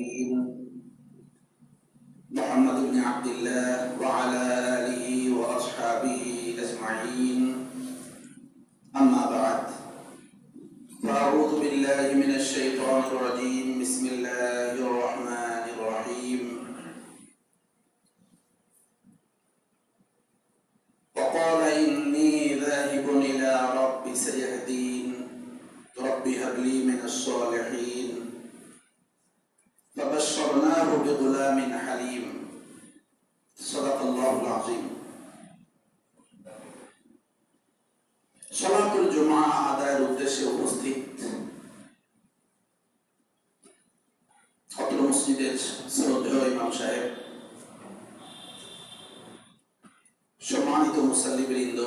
الكريم محمد بن عبد الله وعلى آله وأصحابه أجمعين أما بعد فأعوذ بالله من الشيطان الرجيم بسم الله الرحمن الرحيم وقال إني ذاهب إلى ربي سيهدين رب هب لي من الصالحين فبشرناه بغلام حليم صدق الله العظيم সালাতুল জুমআ আদায়ের উদ্দেশ্যে উপস্থিত অত্র মসজিদের শ্রদ্ধেয় ইমাম সাহেব, সম্মানিত মুসাল্লিবৃন্দ,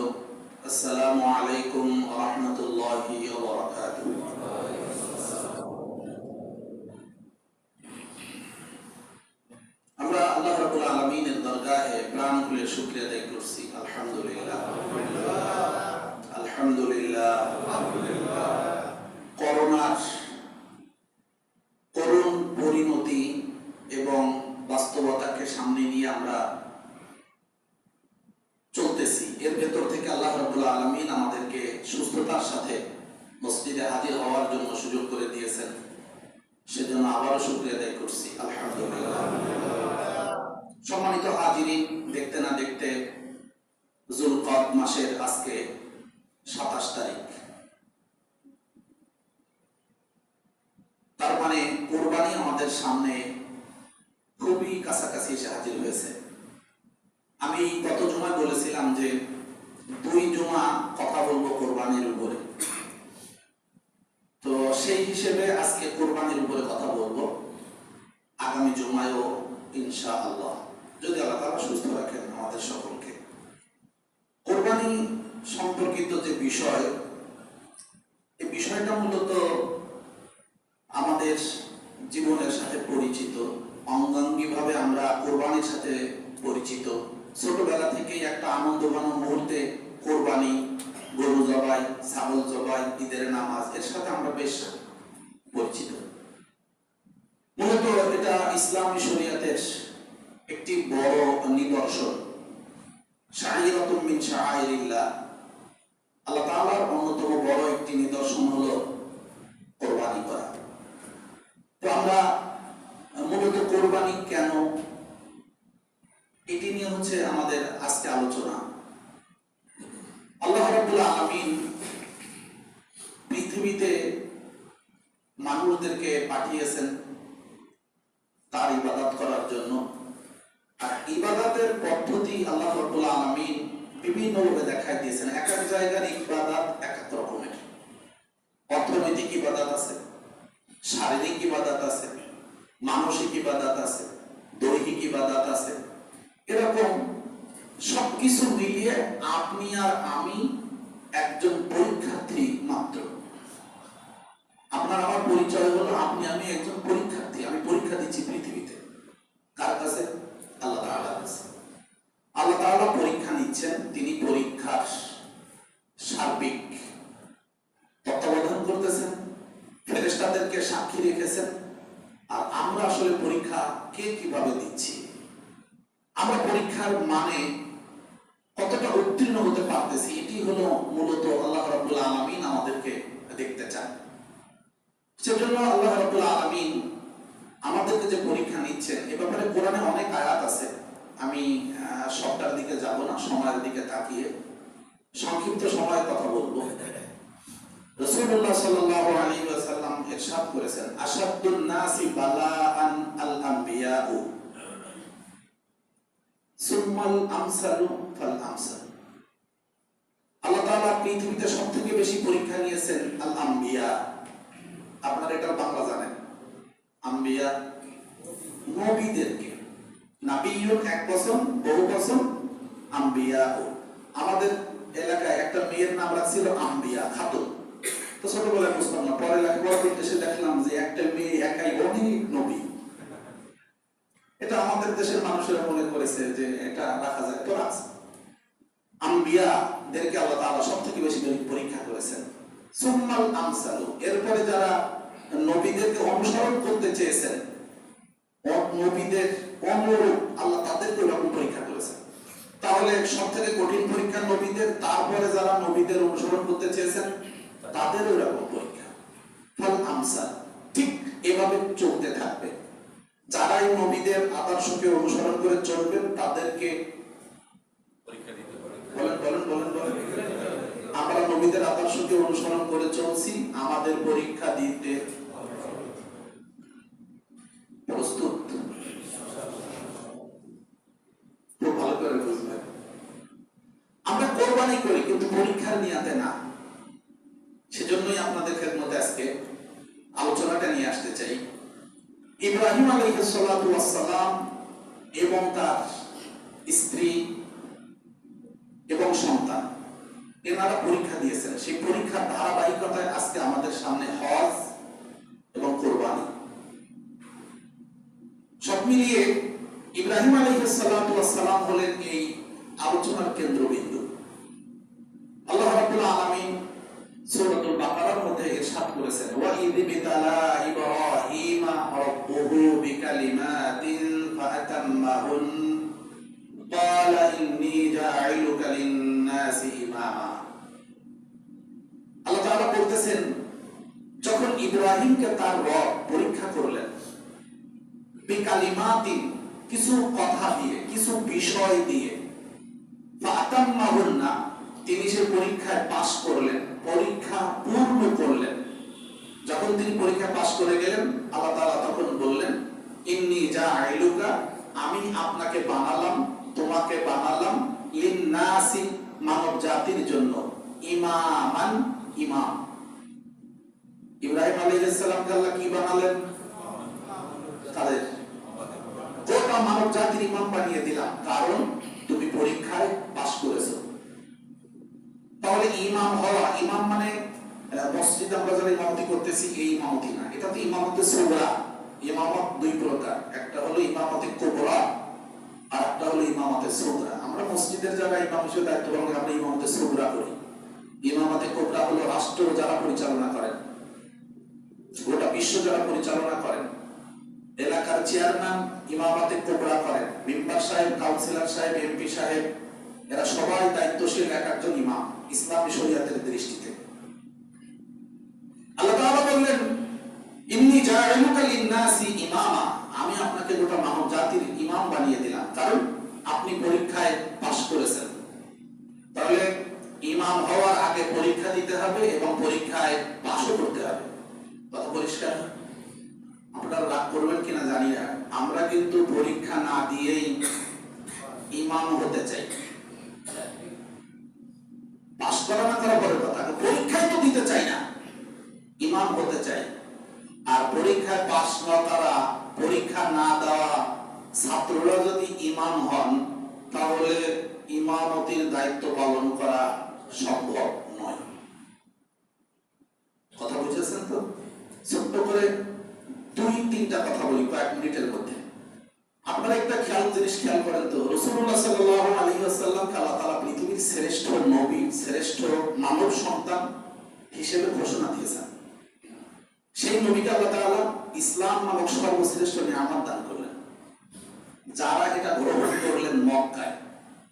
আসসালামু আলাইকুম ওয়া রাহমাতুল্লাহি ওয়া বারাকাতুহু। আমরা আল্লাহ রাব্বুল আলামিনের দরগাহে প্রাণ খুলে শুকরিয়া আদায় করছি। আলহামদুলিল্লাহ আলহামদুলিল্লাহ আলহামদুলিল্লাহ। করোনার করুণ পরিণতি এবং বাস্তবতাকে সামনে নিয়ে আমরা চলতেছি। এর ভেতর থেকে আল্লাহ রাব্বুল আলামিন আমাদেরকে সুস্থতার সাথে মসজিদে হাজির হওয়ার জন্য সুযোগ করে দিয়েছেন, সেজন্য আবারও শুকরিয়া আদায় করছি। আলহামদুলিল্লাহ। সম্মানিত হাজিরিন, দেখতে না দেখতে যুলকদ মাসের আজকে 27 তারিখ। তার মানে কুরবানি আমাদের সামনে খুবই কাছাকাছি এসে হাজির হয়েছে। আমি গত জুমায় বলেছিলাম যে 2 জুমা কথা বলবো কোরবানির উপরে, তো সেই হিসেবে আজকে কোরবানির উপরে কথা বলবো। আগামী জুমায়ও ইনশাআল্লাহ, যদি আল্লাহ তাআলা সুস্থ রাখেন আমাদের সকলকে। কোরবানি সম্পর্কিত যে বিষয়, এই বিষয়টা মূলত আমাদের জীবনের সাথে পরিচিত, অঙ্গাঙ্গিভাবে আমরা কোরবানির সাথে পরিচিত। ছোটবেলা থেকেই একটা আনন্দঘন মুহূর্তে কোরবানি, গরু জবাই, ছাগল জবাই, ঈদের নামাজ, এর সাথে আমরা বেশ পরিচিত। মূলত এটা ইসলামী শরীয়তের একটি বড় নিদর্শন, শাইরাতুম মিন শাআইরিল্লাহ। আল্লাহ তাআলার অন্যতম বড় একটি নিদর্শন হলো কোরবানি করা। তো আমরা মূলত কোরবানি কেন, এটি নিয়ে হচ্ছে আমাদের আজকে আলোচনা। আল্লাহ রাব্বুল আলামিন পৃথিবীতে মানুষদেরকে পাঠিয়েছেন তার ইবাদত করার জন্য। আর ইবাদতের পদ্ধতি আল্লাহ রাব্বুল আলামিন বিভিন্নভাবে দেখাই দিয়েছেন। এক এক জায়গার ইবাদত এক এক রকমের। অর্থনৈতিক ইবাদত আছে, শারীরিক ইবাদত আছে, মানসিক ইবাদত আছে, দৈহিক ইবাদত আছে। এরকম সবকিছু মিলিয়ে আপনি আর আমি একজন পরীক্ষার্থী মাত্র। আপনার আমার পরিচয় হলো আপনি আমি একজন পরীক্ষার্থী। আমি পরীক্ষা দিচ্ছি পৃথিবীতে। কার কাছে? আল্লাহ তাআলার কাছে। আল্লাহ তাআলা পরীক্ষা নিচ্ছেন, তিনি পরীক্ষার সার্বিক তত্ত্বাবধান করতেছেন, ফেরেশতাদেরকে সাক্ষী রেখেছেন। আর আমরা আসলে পরীক্ষা কে কিভাবে দিচ্ছি, আমরা পরীক্ষার মানে কতটা উত্তীর্ণ হতে পারতেছি, এটি হলো মূলত আল্লাহ রাব্বুল আলামিন আমাদেরকে দেখতে চান। সেজন্য আল্লাহ রাব্বুল আলামিন আমাদেরকে যে পরীক্ষা নিচ্ছেন, এ ব্যাপারে কোরআনে অনেক আয়াত আছে। আমি সবটার দিকে যাব না, সময়ের দিকে তাকিয়ে সংক্ষিপ্ত সময়ে কথা বলবো। রাসূলুল্লাহ সাল্লাল্লাহু আলাইহি ওয়াসাল্লাম ইরশাদ করেছেন, আশাদ্দুন নাসি বালাআন আল আমবিয়াউ সুম্মাল আমসালু ফাল আমসাল। আল্লাহ তাআলা পৃথিবীতে সবথেকে বেশি পরীক্ষা নিয়েছেন আল আম্বিয়া। আপনারা এটা বাংলা জানেন, আম্বিয়া নবীদেরকে। নাবিয়ুন এক বছর, বহু বছর, আম্বিয়া। আমাদের এলাকায় একটা মেয়ের নাম রাখছিল আম্বিয়া খাতুন। তো ছোটবেলায় বুঝতাম না, পরে লেখাপড়া করতে এসে দেখলাম যে একটা মেয়ে একাই অনেক নবী। এটা আমাদের দেশের মানুষেরা মনে করেছে যে এটা রাখা যায়, তো রাখছে। আম্বিয়াদেরকে আল্লাহ তাআলা সবথেকে বেশি পরীক্ষা করেছেন। সুম্মাল আমসালু, এরপরে যারা নবীদেরকে অনুসরণ করতে চেয়েছেন নবীদের অনুরূপ আল্লাহ তাদেরকে ওরকম পরীক্ষা করেছেন। তাহলে সব থেকে কঠিন পরীক্ষা নবীদের, তারপরে যারা নবীদের অনুসরণ করতে চেয়েছেন তাদের ওরকম পরীক্ষা। ফল আমসাল, ঠিক এভাবে চলতে থাকবে। যারা এই নবীদের আদর্শকে অনুসরণ করে চলবেন তাদেরকে বলেন বলেন বলেন বলেন আমরা নবীদের আদর্শকে অনুসরণ করে চলছি, আমাদের পরীক্ষা দিতে প্রস্তুত। খুব ভালো করে বুঝবেন, আমরা কোরবানি করি কিন্তু পরীক্ষার নিয়াতে না। সেজন্যই আপনাদের খেদমতে আজকে আলোচনাটা নিয়ে আসতে চাই। ইব্রাহিম আলাইহিস সালাতু ওয়াস সালাম এবং তার স্ত্রী এবং সন্তান এনারা পরীক্ষা দিয়েছেন। সেই পরীক্ষার ধারাবাহিকতায় আজকে আমাদের সামনে হজ এবং কোরবানি। সব মিলিয়ে ইব্রাহিম আলাইহিস সালাতু ওয়াস সালাম হলেন এই আলোচনার কেন্দ্রবিন্দু। আল্লাহ রাব্বুল আলামিন সূরাতুল বাকারার মধ্যে ইরশাদ করেছেন, ওয়া ইয বিতালা ইব্রাহিমা রাব্বুহু বিকালিমাতিন ফাআতাম্মাহুন ক্বালা ইন্নী জাঈলুকা লিন-নাসি ইমামা। আল্লাহ তাআলা বলতেছেন, যখন ইব্রাহিমকে তার রব পরীক্ষা করলেন বিকালিমাতিন, কিছু কথা দিয়ে, কিছু বিষয় দিয়ে, ফাআতাম্মাহুন্না, তিনি সে পরীক্ষায় পাশ করলেন, পরীক্ষা পূর্ণ করলেন। যখন তিনি পরীক্ষা পাশ করে গেলেন আল্লাহ তাআলা তখন বললেন, ইন্নী জাঈলুকা, আমি আপনাকে বানালাম, তোমাকে বানালাম, লিন-নাসি, মানব জাতির জন্য, ইমামান, ইমাম। ইব্রাহিম আলাইহিস সালামকে আল্লাহ কি বানালেন? তাদের গোটা মানব জাতির ইমাম বানিয়ে দিলাম, কারণ তুমি পরীক্ষায় পাশ করেছো। তাহলে ইমাম হওয়া, ইমাম মানে মসজিদে আমরা যারা ইমামতি করতেছি এই ইমামতি না, এটা তো ইমামতে সুগরা। ইমামত দুই প্রকার, একটা হলো ইমামতে কুবরা আর একটা হলো ইমামতে সুগরা। আমরা মসজিদের যারা ইমাম হিসেবে দায়িত্ব পালন করি আমরা ইমামতে সুগরা করি। ইমামতে কুবরা হলো রাষ্ট্র যারা পরিচালনা করেন, গোটা বিশ্ব যারা পরিচালনা করেন, এলাকার চেয়ারম্যান ইমামতে কুবরা করেন, মেম্বার সাহেব, কাউন্সিলর সাহেব, এমপি সাহেব, এরা সবাই দায়িত্বশীল এক একজন ইমাম ইসলামী শরীয়তের দৃষ্টিতে। আল্লাহ তাআলা বললেন, ইন্নী জাঈলুকা লিন-নাসি ইমামা, আমি আপনাকে গোটা মানব জাতির ইমাম বানিয়ে দিলাম, কারণ আপনি পরীক্ষায় পাশ করেছেন। তাহলে ইমাম হওয়ার আগে পরীক্ষা দিতে হবে এবং পরীক্ষায় পাশও করতে হবে। কথা পরিষ্কার? আপনারা রাগ করবেন কিনা জানি না, আমরা কিন্তু পরীক্ষা না দিয়েই ইমাম হতে চাই। পাশ করা না করা পরের কথা, পরীক্ষায় তো দিতে চাই না, ইমাম হতে চাই। আর পরীক্ষায় পাশ না করা, পরীক্ষা না দেওয়া ছাত্ররা যদি ইমাম হন তাহলে ইমামতির দায়িত্ব পালন করা সম্ভব নয়। কথা বুঝেছেন তো? ছোট্ট করে দুই তিনটা কথা বলি কয়েক মিনিটের মধ্যে। আপনারা একটা জিনিস খেয়াল করেন তো, রাসূলুল্লাহ সাল্লাল্লাহু আলাইহি ওয়াসাল্লাম আল্লাহ তাআলা পৃথিবীর শ্রেষ্ঠ নবী, শ্রেষ্ঠ মানব সন্তান হিসেবে ঘোষণা দিয়েছেন। সেই নবীকে আল্লাহ তাআলা ইসলাম নামক সর্বশ্রেষ্ঠ নিয়ামত দান করলেন। যারা এটা গ্রহণ করলেন মক্কায়,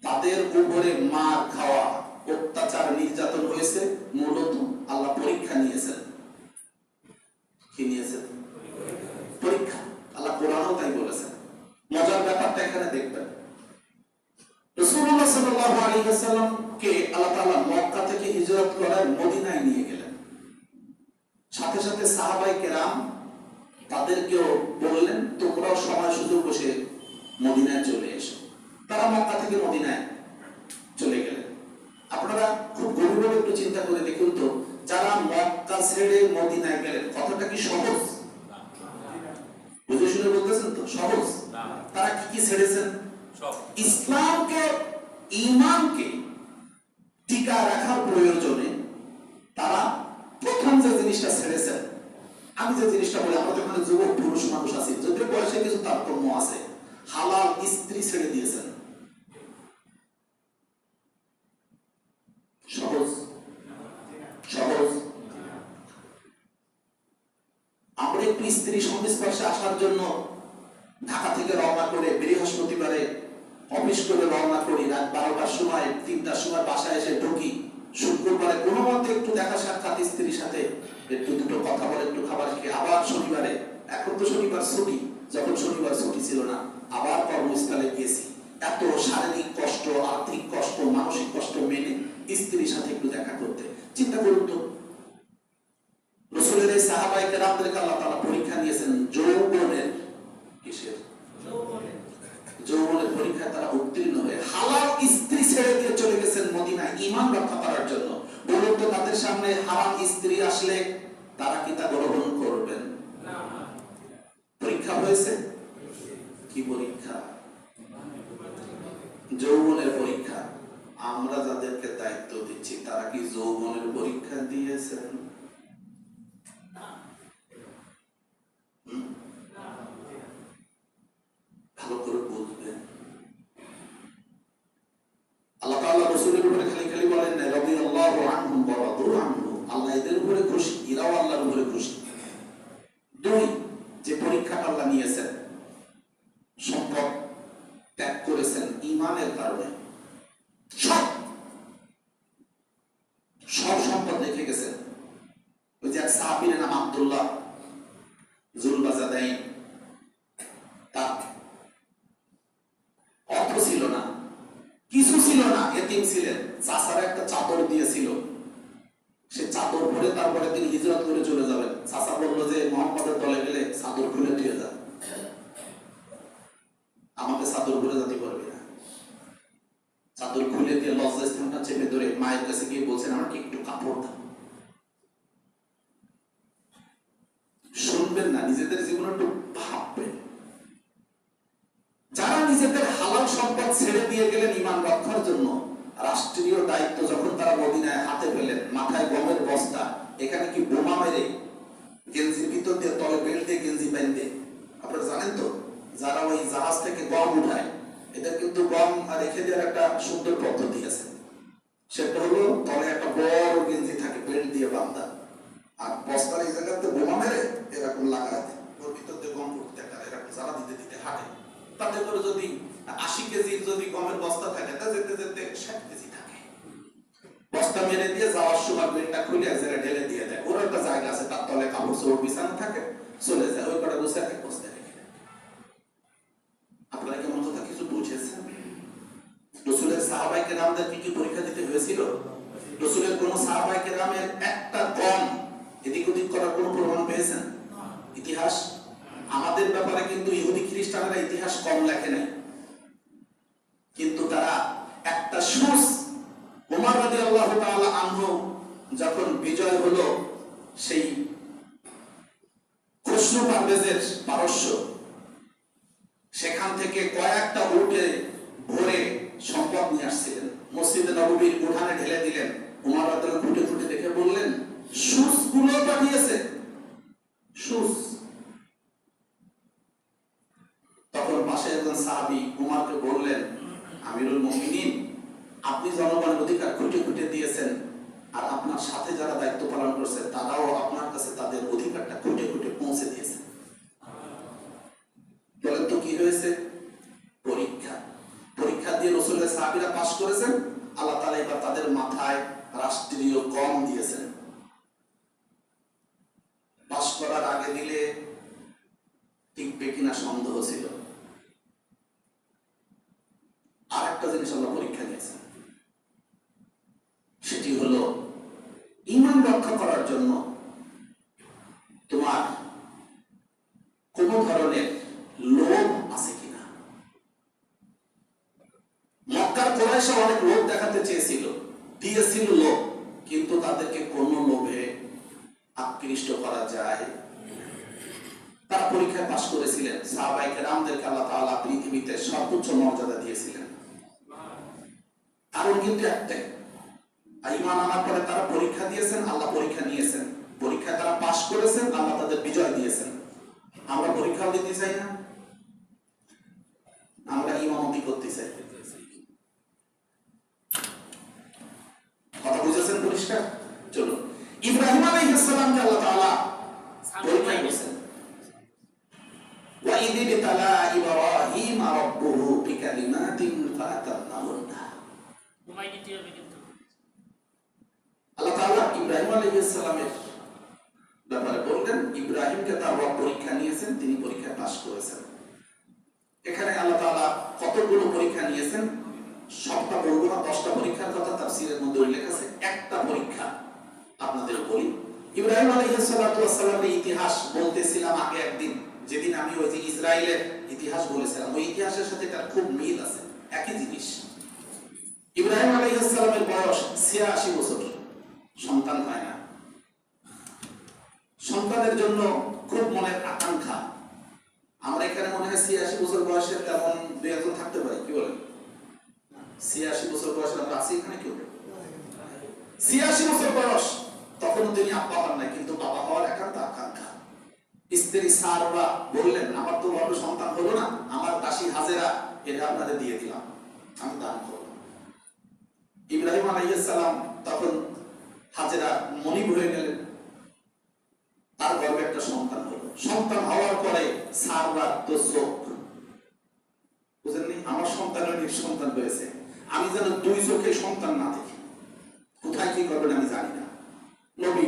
তাদের উপরে মার খাওয়া, অত্যাচার, নির্যাতন হয়েছে, মূলত আল্লাহ পরীক্ষা নিয়েছেন। কি নিয়েছেন? পরীক্ষা। আল্লাহ কোরআনও তাই বলেছেন। মজার ব্যাপারটা এখানে দেখবেন, রাসূলুল্লাহ সাল্লাল্লাহু আলাইহি ওয়াসাল্লামকে আল্লাহ তাআলা মক্কা থেকে হিজরত করায় মদিনায় নিয়ে গেলেন। সাথে সাথে সাহাবায়ে কেরাম তাদেরকেও বললেন, তোমরাও সময় সুযোগ বসে মদিনায় চলে এসো। তারা মক্কা থেকে মদিনায় চলে গেলেন। আপনারা খুব গভীরভাবে একটু চিন্তা করে দেখুন তো, যারা মক্কা ছেড়ে মদিনায় গেলেন, কথাটা কি সহজ? বুঝে শুনে বলতেছেন তো? সহজ? তারা কি কি ছেড়েছেন? ইসলামকে, ঈমানকে টিকা রাখার প্রয়োজনে তারা প্রথম যে জিনিসটা ছেড়েছেন, আমি যে জিনিসটা বলি, আমরা যখন যুবক পুরুষ মানুষ আছি, যদিও বয়সে কিছু তারতম্য আছে, হালাল স্ত্রী ছেড়ে দিয়েছেন। সহজ? সহজ? আমরা একটু স্ত্রী সংস্পর্শে আসার জন্য ঢাকা থেকে রওনা করে বৃহস্পতিবারে অফিস করে রওনা করি, রাত 12টার সময় 3টার সময় বাসায় এসে ঢুকি, শুক্রবারে কোনো মতে একটু দেখা সাক্ষাৎ স্ত্রীর সাথে, একটু দুটো কথা বলে একটু খাবার খেয়ে আবার শনিবারে, এখন তো শনিবার ছুটি, যখন শনিবার ছুটি ছিল না আবার কর্মস্থলে গিয়েছি। এত শারীরিক কষ্ট, আর্থিক কষ্ট, মানসিক কষ্ট মেনে স্ত্রীর সাথে একটু দেখা করতে। চিন্তা করুন তো, রাসূলের এই সাহাবায়ে কেরামদেরকে আল্লাহ তাআলা পরীক্ষা নিয়েছেন যৌবনের, কিসের? যৌবনের পরীক্ষায় তারা উত্তীর্ণ হয়ে হালাল স্ত্রী ছেড়ে দিয়ে চলে গেছেন মদিনায় ঈমান রক্ষা করার জন্য। বলুন তো, তাদের সামনে হারাম স্ত্রী আসলে তারা কি তা গ্রহণ করবেন? না। পরীক্ষা হয়েছে। কি পরীক্ষা? যৌবনের পরীক্ষা। আমরা যাদেরকে দায়িত্ব দিচ্ছি তারা কি যৌবনের পরীক্ষা দিয়েছেন? ভালো করে বুঝবেন। আল্লাহ তাআলা রাসূলের উপরে খালি খালি বলেন না রাদিয়াল্লাহু আনহুম ওয়া রাদু আনহু, আল্লাহ এদের উপরে খুশি, এরাও আল্লাহর উপরে খুশি। দুই, যে পরীক্ষাটা আল্লাহ নিয়েছেন, সম্পদ ত্যাগ করেছেন ঈমানের কারণে, সব সম্পদ রেখে গেছেন। ওই যে এক সাহাবীর নাম আব্দুল্লাহ জুলবাজাদাইন, তার অর্থ ছিল না, কিছু ছিল না, এতিম ছিলেন, চাচার একটা চাদর দিয়েছিল, সে চাদর পরে তারপরে তিনি হিজরত করে চলে যাবেন। চাচা বললো যে মুহাম্মদের দলে গেলে চাদর খুলে দিয়ে যান, আমাকে চাদর খুলে যেতে পারবে না। চাদর খুলে দিয়ে লজ্জাস্থানটা চেপে ধরে মায়ের কাছে গিয়ে বলছেন আমাকে একটু কাপড় দাও। শুনবেন না, নিজেদের জীবনে একটু ভাববেন। যারা নিজেদের হালাল সম্পদ ছেড়ে দিয়ে গেলেন ঈমান রক্ষার জন্য, রাষ্ট্রীয় দায়িত্ব যখন তারা মদিনায় হাতে পেলেন, মাথায় গমের বস্তা, এখানে কি বোমা মেরে গেঞ্জির ভিতর দিয়ে তলে বেল্ট দিয়ে গেঞ্জি বেঁধে, আপনারা জানেন তো যারা ওই জাহাজ থেকে গম উঠায়, এদের কিন্তু গম রেখে দেওয়ার একটা সুন্দর পদ্ধতি আছে। সেটা হলো তলে একটা বড় গেঞ্জি থাকে বেল্ট দিয়ে বাঁধা, আর বস্তার এই জায়গাতে বোমা মেরে এরকম লাগাতে, ওর ভিতর দিয়ে গম উঠতে থাকে, এরকম জ্বালা দিতে দিতে হাঁটে। তাতে করে যদি 80 কেজির যদি গমের বস্তা থাকে, তা যেতে যেতে 60 কেজি থাকে। বস্তা মেরে দিয়ে যাওয়ার সময় বেলটা খুলে এক জায়গায় ঢেলে দিয়ে দেয়, ওর একটা জায়গা আছে, তার তলে কাপড় চোপড় বিছানো থাকে, চলে যায়, ওই কটা বসে এক বস্তা রেখে দেয়। আপনারা কেমন কথা কিছু বুঝেছেন? রাসূলের সাহাবায়ে কেরামদেরকে কি পরীক্ষা দিতে হয়েছিল? রাসূলের কোন সাহাবায়ে কেরামের একটা গম এদিক ওদিক করার কোন প্রমাণ পেয়েছেন? ইতিহাস আমাদের ব্যাপারে কিন্তু ইহুদি খ্রিস্টানরা ইতিহাস কম লেখে নাই, কিন্তু তারা একটা সুস, ওমর রাদিয়াল্লাহু তাআলা আনহু যখন বিজয় হলো সেই খসরু পারভেজের পারস্য, সেখান থেকে কয়েকটা উটে ভরে সম্পদ নিয়ে আসছিলেন, মসজিদে নববীর উঠানে ঢেলে দিলেন। ওমর রাদিয়াল্লাহু খুঁটে খুঁটে দেখে বললেন সুস গুলো পাঠিয়েছে, সুস। তখন পাশে একজন সাহাবী উমরকে বললেন, আমিরুল মুমিনিন, আপনি জনগণের অধিকার খুঁটে খুঁটে দিয়েছেন, আর আপনার সাথে যারা দায়িত্ব পালন করছে তারাও আপনার কাছে তাদের অধিকারটা খুঁটে খুঁটে পৌঁছে দিয়েছে। বলেন তো কি হয়েছে? পরীক্ষা। পরীক্ষা দিয়ে রাসূলের সাহাবীরা পাস করেছেন, আল্লাহ তাআলা এবার তাদের মাথায় রাষ্ট্রীয় গম দিয়েছেন। পাস করার আগে দিলে টিকবে কিনা সন্দেহ ছিল। আর একটা জিনিস আল্লাহ পরীক্ষা নিয়েছেন, সেটি হলো ঈমান রক্ষা করার জন্য তোমার কোন ধরনের লোভ আছে কিনা। মক্কার কুরাইশরা অনেক লোভ দেখাতে চেয়েছিল, দিয়েছিল লোভ, কিন্তু তাদেরকে কোন লোভে আকৃষ্ট করা যায়? তারা পরীক্ষায় পাশ করেছিলেন। সাহাবায়ে কেরামদেরকে আল্লাহ তাআলা পৃথিবীতে সর্বোচ্চ মর্যাদা দিয়েছিলেন। কারণ কিন্তু একটাই, ঈমান আনার পরে তারা পরীক্ষা দিয়েছেন, আল্লাহ পরীক্ষা নিয়েছেন, পরীক্ষায় তারা পাশ করেছেন, আল্লাহ তাদের বিজয় দিয়েছেন। আমরা পরীক্ষাও দিতে চাই না, আমরা ইমামতি করতে চাই। কথা বুঝেছেন পরিষ্কার? চলো, ইব্রাহিম আলাইহিস সালামকে আল্লাহ তাআলা পরীক্ষা করেছেন। ওয়া وَإِذِ ابْتَلَى إِبْرَاهِيمَ رَبُّهُ بِكَلِمَاتٍ فَأَتَمَّهُنَّ আল্লাহ তাআলা ইব্রাহিম আলাইহিস সালামের ব্যাপারে বললেন, ইব্রাহিমকে তার রব পরীক্ষা নিয়েছেন, তিনি পরীক্ষায় পাস করেছেন। এখানে আল্লাহ তাআলা কতগুলো পরীক্ষা নিয়েছেন সবটা বলবো না, 10টা পরীক্ষার কথা তাফসীরের মধ্যে উল্লেখ আছে। একটা পরীক্ষা আপনাদের বলি। ইব্রাহিম আলাইহিস সালাতু ওয়াস সালামের ইতিহাস বলতেছিলাম আগে একদিন, যেদিন আমি ওই যে ইসরায়েলের ইতিহাস বলেছিলাম, ওই ইতিহাসের সাথে তার খুব মিল আছে, একই জিনিস। ইব্রাহিম আলাইহিস সালামের বয়স 86 বছর, সন্তান হয় না। সন্তানের জন্য খুব মনের আকাঙ্ক্ষা। আমরা এখানে মনে হয় 86 বছর বয়সের তেমন দুই একজন থাকতে পারে, কি বলেন? 86 বছর বয়সের আমরা আছি এখানে কেউ? 86 বছর বয়স, তখন তিনি আব্বা হন নাই, কিন্তু বাবা হওয়ার একান্ত আকাঙ্ক্ষা। স্ত্রী সারা বললেন, আমার তো ভালো সন্তান হলো না, আমার দাসী হাজেরা এটা আপনাদের দিয়ে দিলাম, আমি দান করব। ইব্রাহিম আলাইহিস সালাম তখন হাজেরা মনিব হয়ে গেলেন, তার গর্ভে একটা সন্তান হলো। সন্তান হওয়ার পরে সারা তো চোখ, বুঝলেন, আমার সন্তানের নিঃসন্তান হয়েছে, আমি যেন দুই চোখে সন্তান না দেখি, কোথায় কি করবেন আমি জানি না। নবী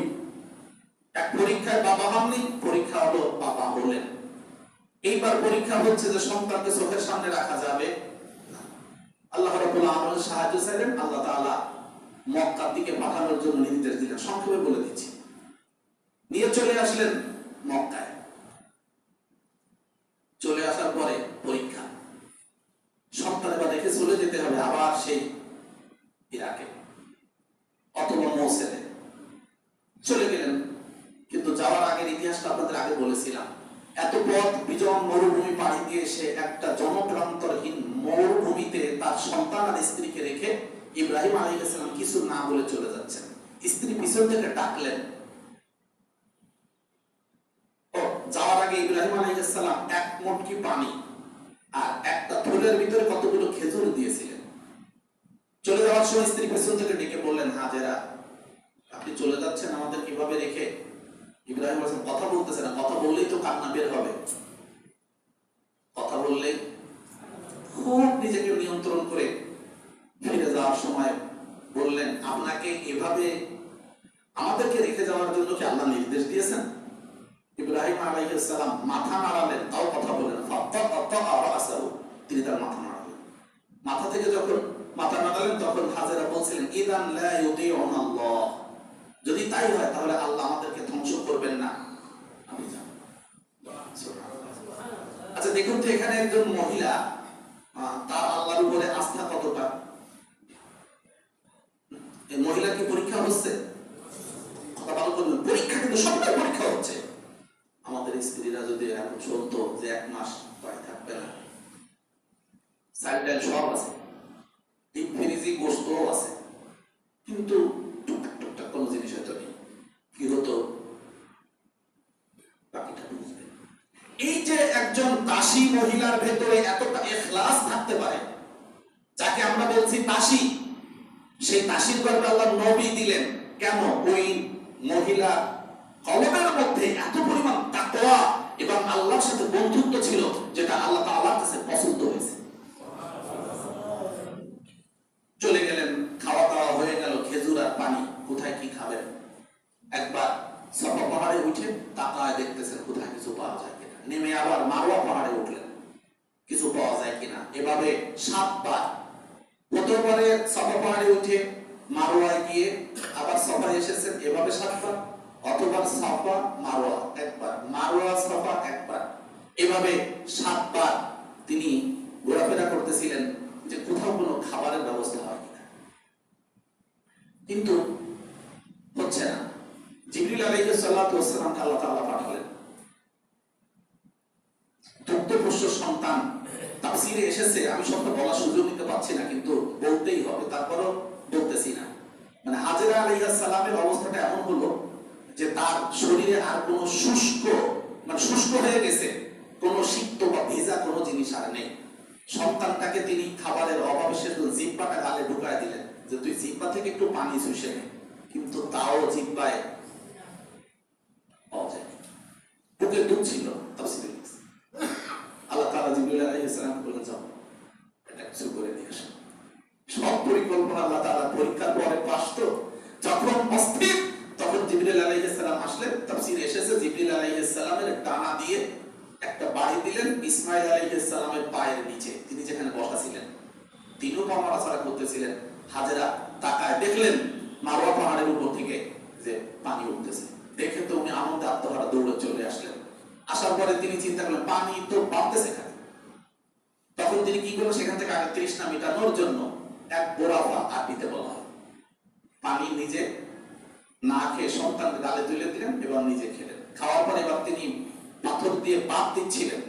এক পরীক্ষায় বাবা হননি, পরীক্ষা হলো বাবা হলেন। এইবার পরীক্ষা হচ্ছে যে সন্তানকে চোখের সামনে রাখা যাবে। আল্লাহ রাব্বুল আলামিন সাহায্য চাইলেন, আল্লাহ তাআলা মক্কার দিকে পাঠানোর জন্য নির্দেশ দিলেন। সংক্ষেপে বলে দিচ্ছি, নিয়ে চলে আসলেন মক্কায়। চলে আসার পরে পরীক্ষা, সন্তানের বা দেখে চলে যেতে হবে আবার সেই ইরাকে অথবা মৌসেলে। চলে গেলেন, কিন্তু যাওয়ার আগের ইতিহাসটা আপনাদের আগে বলেছিলাম। এত পথ বিজন মরুভূমি পাড়ি দিয়ে এসে একটা জনপ্রান্তরহীন মরুভূমিতে তার সন্তান আর স্ত্রীকে রেখে ইব্রাহিম আলাইহিস সালাম কিছু না বলে চলে যাচ্ছেন। স্ত্রী পিছন থেকে ডাকলেন। যাওয়ার আগে ইব্রাহিম আলাইহিস সালাম এক মুটকি পানি আর একটা থলের ভিতরে কতগুলো খেজুর দিয়েছিলেন। চলে যাওয়ার সময় স্ত্রী পিছন থেকে ডেকে বললেন, হাজেরা আপনি চলে যাচ্ছেন আমাদের কিভাবে রেখে? ইব্রাহিম আলাইহিস সালাম কথা বলতেছে না, কথা বললেই তো কান্না বের হবে, কথা বললেই খুব নিজেকে নিয়ন্ত্রণ করে ফিরে যাওয়ার সময় বললেন, আপনাকে এভাবে আমাদেরকে রেখে যাওয়ার জন্য কি আল্লাহ নির্দেশ দিয়েছেন? ইব্রাহিম আলাইহিস সালাম মাথা নাড়ালেন, তাও কথা বললেন। তিনি তার মাথা নাড়ালেন। মাথা থেকে যখন মাথা নাড়ালেন তখন হাজেরা বলছিলেন, ইদান লা ইউতিউনা আল্লাহ, যদি তাই হয় তাহলে আল্লাহ আমাদেরকে ধ্বংস করবেন না, আমি জানি। আচ্ছা দেখুন তো, এখানে একজন মহিলা, তার আল্লাহর উপরে আস্থা কতটা? এই মহিলা কি পরীক্ষা হচ্ছে? কথা ভালো করবেন, পরীক্ষা কিন্তু সবটাই পরীক্ষা হচ্ছে। আমাদের স্ত্রীরা যদি এখন শুনতো যে 1 মাস বাড়ি থাকবে না, সাইড সব আছে, ডিপ ফ্রিজি গোশতও আছে, কিন্তু টুকটাক টুকটাক কোনো জিনিস হয়তো নেই, কি হতো বাকিটা বুঝবে। এই যে একজন দাসী মহিলার ভেতরে এতটা ইখলাস থাকতে পারে, যাকে আমরা বলছি দাসী, সেই দাসীর গর্ভে আল্লাহ নবী দিলেন। কেন? ওই মহিলা কলবের মধ্যে এত পরিমাণ তাকওয়া এবং আল্লাহর সাথে বন্ধুত্ব ছিল, যেটা আল্লাহ তাআলার কাছে পছন্দ হয়েছে। চলে গেলেন, খাওয়া দাওয়া হয়ে গেল, খেজুর আর পানি, কোথায় কি খাবেন? একবার সাফা পাহাড়ে উঠে তাকায় দেখতেছেন কোথায় কিছু পাওয়া যায় কিনা। নেমে আবার মারওয়া পাহাড়ে উঠলেন, কিছু পাওয়া যায় কিনা। এভাবে 7 বার, প্রথমবারে সাফা পাহাড়ে উঠে মারওয়ায় গিয়ে আবার সাফায় এসেছেন, এভাবে 7 বার, অথবা সাফা মারওয়া একবার, মারওয়া সাফা একবার, এভাবে 7 বার তিনি ঘোরাফেরা করতেছিলেন যে কোথাও কোনো খাবারের ব্যবস্থা হয় কিনা, কিন্তু হচ্ছে না। জিবরিল আলাইহিস সালাতু ওয়াস সালাম আল্লাহ তাআলা পাঠালেন। দুগ্ধপোষ্য সন্তান তাফসীরে এসেছে, আমি সবটা বলার সুযোগ নিতে পারছি না, কিন্তু বলতেই হবে, তারপরও বলতেছি না। মানে হাজেরা আলাইহিস সালামের অবস্থাটা এমন হলো যে তার শরীরে আর কোনো শুষ্ক হয়ে গেছে, কোনো সিক্ত বা ভেজা কোনো জিনিস আর নেই। সন্তানটাকে তিনি খাবারের অভাবে সে জিহ্বাটা গালে ঢুকায় দিলেন যে তুই জিহ্বা থেকে একটু পানি চুষে নে, কিন্তু তাও জিহ্বায় পাওয়া যায়। বুকে দুধ ছিল, তাফসীরে আলাইহিস সালাম বললেন, যাও এটা কিছু করে নিয়ে আসো। সব পরিকল্পনা আল্লাহ তাআলা পরীক্ষার পরে পাস তো। যখন অস্থির তখন জিবরিল আলাইহিস সালাম আসলেন। তাফসীরে এসেছে জিবরিল আলাইহিস সালামের ডানা দিয়ে একটা বাড়ি দিলেন ইসমাঈল আলাইহিস সালামের পায়ের নিচে, তিনি যেখানে বসা ছিলেন। তিনিও পা নড়াচড়া করতেছিলেন। হাজেরা তাকায় দেখলেন মারওয়া পাহাড়ের উপর থেকে যে পানি উঠতেছে। দেখে তো উনি আনন্দে আত্মহারা দৌড়ে চলে আসলেন। আসার পরে তিনি চিন্তা করলেন পানি তো বাড়তেছে কেন। তখন তিনি কি করলেন, সেখান থেকে আগে তৃষ্ণা মেটানোর জন্য এক বোরাফা আরবিতে বলা হয়, পানি নিজে না খেয়ে সন্তানকে গালে তুলে দিলেন এবং নিজে খেলেন। খাওয়ার পর এবার তিনি পাথর দিয়ে বাদ দিচ্ছিলেন।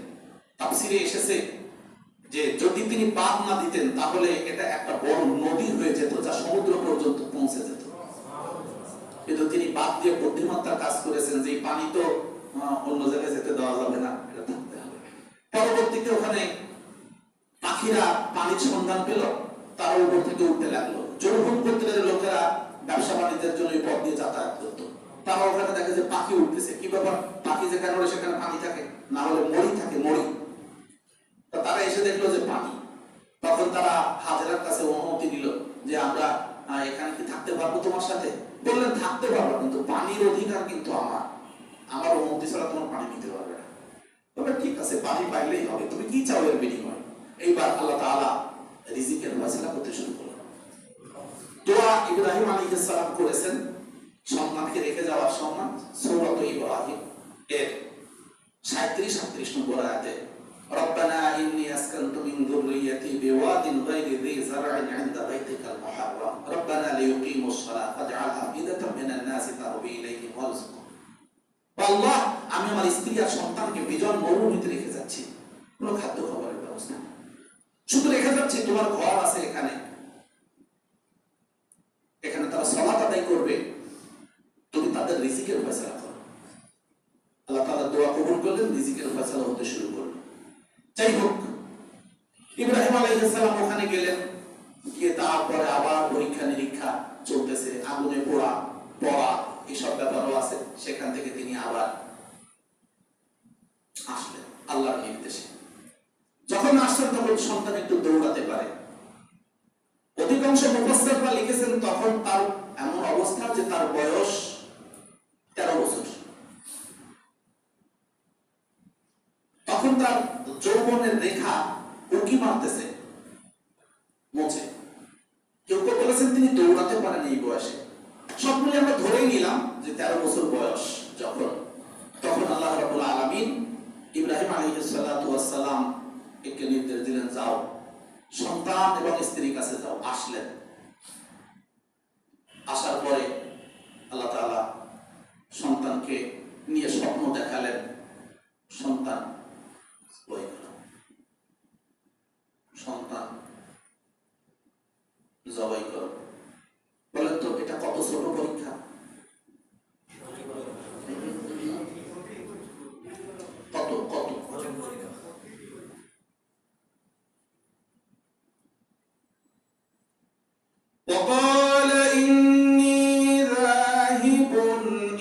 তাফসীরে এসেছে যে যদি তিনি বাদ না দিতেন তাহলে এটা একটা বড় নদী হয়ে যেত, যা সমুদ্র পর্যন্ত পৌঁছে যেত। কিন্তু তিনি বাদ দিয়ে বুদ্ধিমত্তার কাজ করেছেন যে পানি তো অন্য জায়গায় যেতে দেওয়া যাবে না, এটা থাকতে হবে। পরবর্তীতে ওখানে পাখিরা পানির সন্ধান পেল, তারা উপর থেকে উঠতে লাগলো। জোরহুম গোত্রের লোকেরা ব্যবসা বাণিজ্যের জন্য এই পথ দিয়ে যাতায়াত করত। তারা ওখানে দেখে যে পাখি উঠতেছে। কি ব্যাপার, পাখি যেখানে ওঠে সেখানে পানি থাকে, না হলে মরি থাকে, মরি। তারা এসে দেখলো যে পানি। তখন তারা হাজেরার কাছে অনুমতি নিল যে আমরা এখানে কি থাকতে পারবো তোমার সাথে। বললেন থাকতে পারবো, কিন্তু পানির অধিকার কিন্তু আমার অনুমতি ছাড়া তোমার পানি নিতে পারবে না। তবে ঠিক আছে, পানি পাইলেই হবে, তুমি কি চাও এর বিনিময়। এইবার আল্লাহ তাআলা রিজিকের ফয়সালা করতে শুরু করলেন। দোয়া ইব্রাহিম আলাইহিস সালাম করেছেন সন্তানকে রেখে যাওয়ার সময়। সূরা ইব্রাহিম এর 37-38 নম্বর আয়াতে রব্বানা ইন্নী আসকানতু মিন যুররিয়্যাতি বিওয়াদিন গায়রি যী যার'ইন 'ইনদা বাইতিকাল মুহাররাম রব্বানা লিয়ুকিমুস সালাতা ফাজ'আল আফইদাতাম মিনান নাসি তাহবি ইলাইহিম ওয়ারযুকহুম। আল্লাহ, আমি আমার স্ত্রী আর সন্তানকে বিজন মরুভূমিতে রেখে যাচ্ছি, কোনো খাদ্য খাবারের ব্যবস্থা নেই, শুধু রেখে যাচ্ছি। তোমার ঘর আছে এখানে, এখানে তারা সালাত আদায় করবে, তুমি তাদের রিজিকের ফয়সালা করো। আল্লাহ তাআলা দোয়া কবুল করলেন, রিজিকের ফয়সালা হতে শুরু করলো। যাই হোক, ইব্রাহিম আলাইহিস সালাম ওখানে গেলেন, গিয়ে তারপরে আবার পরীক্ষা নিরীক্ষা চলতেছে, আগুনে পোড়া পড়া এইসব ব্যাপারও আছে। সেখান থেকে তিনি আবার আসলেন আল্লাহর নির্দেশে। যখন আসলেন তখন সন্তান একটু দৌড়াতে পারে। অধিকাংশ মুফাসসিররা লিখেছেন তখন তার এমন অবস্থা যে তার বয়স 13 বছর। তখন তার যৌবনের রেখা উঁকি মারতেছে মোচে। কেউ কেউ বলেছেন তিনি দৌড়াতে পারেন এই বয়সে। সবগুলো আমরা ধরেই নিলাম যে 13 বছর বয়স যখন, তখন আল্লাহ রাব্বুল আলামিন ইব্রাহিম আলাইহিস সালাতু ওয়াস সালাম একে নির্দেশ দিলেন, যাও সন্তান এবং স্ত্রীর কাছে যাও। আসলেন, আসার পরে আল্লাহ তাআলা সন্তানকে নিয়ে স্বপ্ন দেখালেন, সন্তান হয়ে গেল, সন্তান জবাই করো। বলেন তো এটা কত ছোট পরীক্ষা। কত কত وقال إني ذاهب